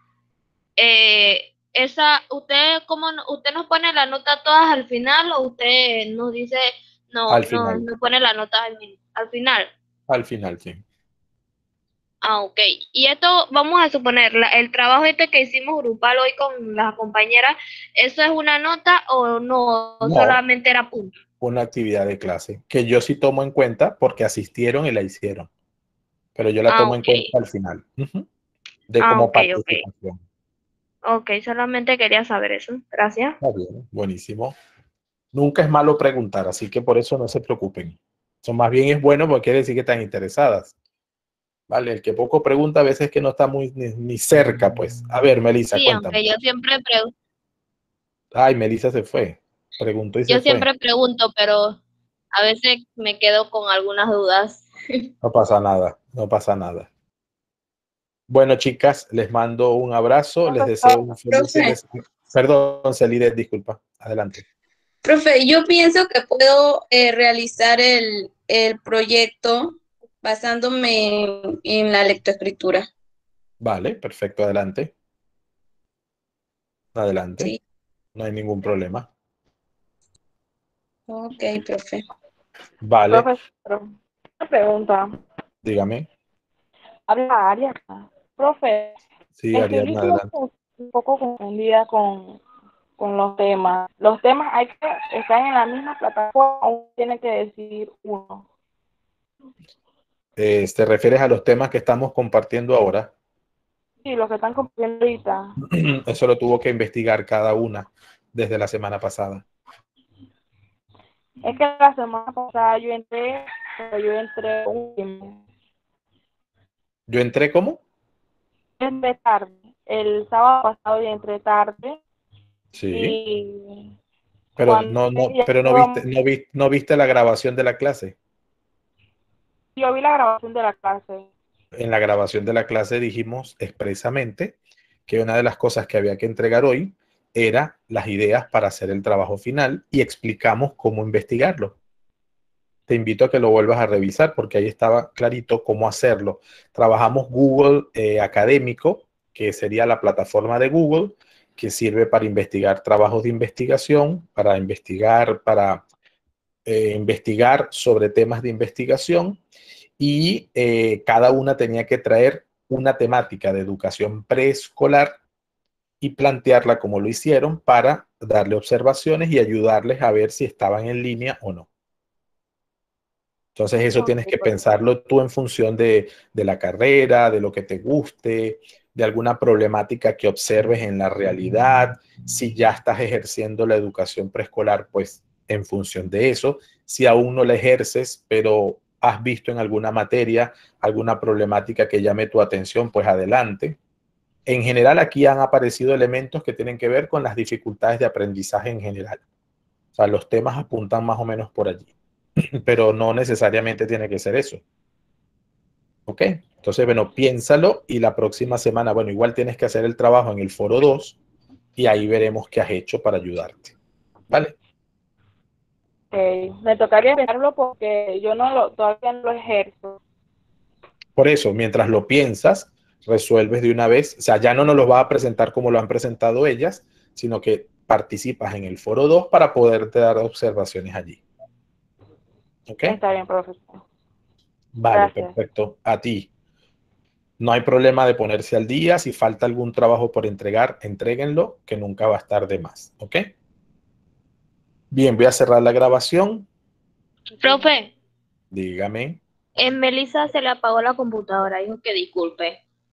usted nos pone la nota todas al final o usted nos dice, no pone la nota al final. Al final, sí. Ok. Y esto, vamos a suponer, el trabajo que hicimos grupal hoy con las compañeras, ¿eso es una nota o no solamente era punto? una actividad de clase, que yo sí tomo en cuenta porque asistieron y la hicieron, pero yo la Ah, tomo en ok. cuenta al final, de Ah, como ok, ok. participación. Ok, solamente quería saber eso. Gracias. Está bien, buenísimo. Nunca es malo preguntar, así que por eso no se preocupen. Eso más bien es bueno porque quiere decir que están interesadas. Vale, el que poco pregunta a veces que no está muy ni cerca, pues. A ver, Melissa, Sí, cuéntame. aunque Ay, Melissa se fue. Preguntó y se yo fue. siempre pregunto, pero a veces me quedo con algunas dudas. No pasa nada, no pasa nada. Bueno, chicas, les mando un abrazo, les deseo un feliz fin de Profe, semana. Perdón, Celides, disculpa. Adelante. profe, yo pienso que puedo realizar el proyecto basándome en la lectoescritura. Vale, perfecto, adelante. Adelante. Sí, No hay ningún problema. ok, profe. Vale, Profesor, una pregunta. dígame. Habla Ariana. Profe, Sí, estoy Ariadna, adelante. un poco confundida con los temas. ¿Los temas hay que estar en la misma plataforma o tiene que decidir uno? ¿Te refieres a los temas que estamos compartiendo ahora? Sí, los que están compartiendo ahorita. Eso lo tuvo que investigar cada una desde la semana pasada. Es que la semana pasada yo entré ¿Yo entré cómo? tarde. El sábado pasado yo entré tarde Sí, y pero cuando no, ya pero íbamos, no viste la grabación de la clase. yo vi la grabación de la clase. En la grabación de la clase dijimos expresamente que una de las cosas que había que entregar hoy era las ideas para hacer el trabajo final y explicamos cómo investigarlo. Te invito a que lo vuelvas a revisar porque ahí estaba clarito cómo hacerlo. Trabajamos Google Académico, que sería la plataforma de Google, que sirve para investigar trabajos de investigación, para investigar sobre temas de investigación y cada una tenía que traer una temática de educación preescolar y plantearla como lo hicieron para darle observaciones y ayudarles a ver si estaban en línea o no. Entonces eso Ok, tienes que perfecto. pensarlo tú en función de la carrera, de lo que te guste, de alguna problemática que observes en la realidad. Si ya estás ejerciendo la educación preescolar, pues en función de eso. Si aún no la ejerces, pero has visto en alguna materia alguna problemática que llame tu atención, pues adelante. En general aquí han aparecido elementos que tienen que ver con las dificultades de aprendizaje en general. O sea, los temas apuntan más o menos por allí, pero no necesariamente tiene que ser eso. ¿Ok? Entonces, bueno, piénsalo y la próxima semana, bueno, igual tienes que hacer el trabajo en el foro 2 y ahí veremos qué has hecho para ayudarte. ¿Vale? Me tocaría pensarlo porque todavía no lo ejerzo. Por eso, mientras lo piensas, resuelves de una vez, o sea, ya no nos lo vas a presentar como lo han presentado ellas, sino que participas en el foro 2 para poderte dar observaciones allí. ¿Ok? Está bien, profesor. Vale, Gracias. perfecto. A ti. No hay problema de ponerse al día. Si falta algún trabajo por entregar, entréguenlo, que nunca va a estar de más. ¿Ok? Bien, voy a cerrar la grabación. Profe, Dígame. en Melissa se le apagó la computadora, dijo que disculpe.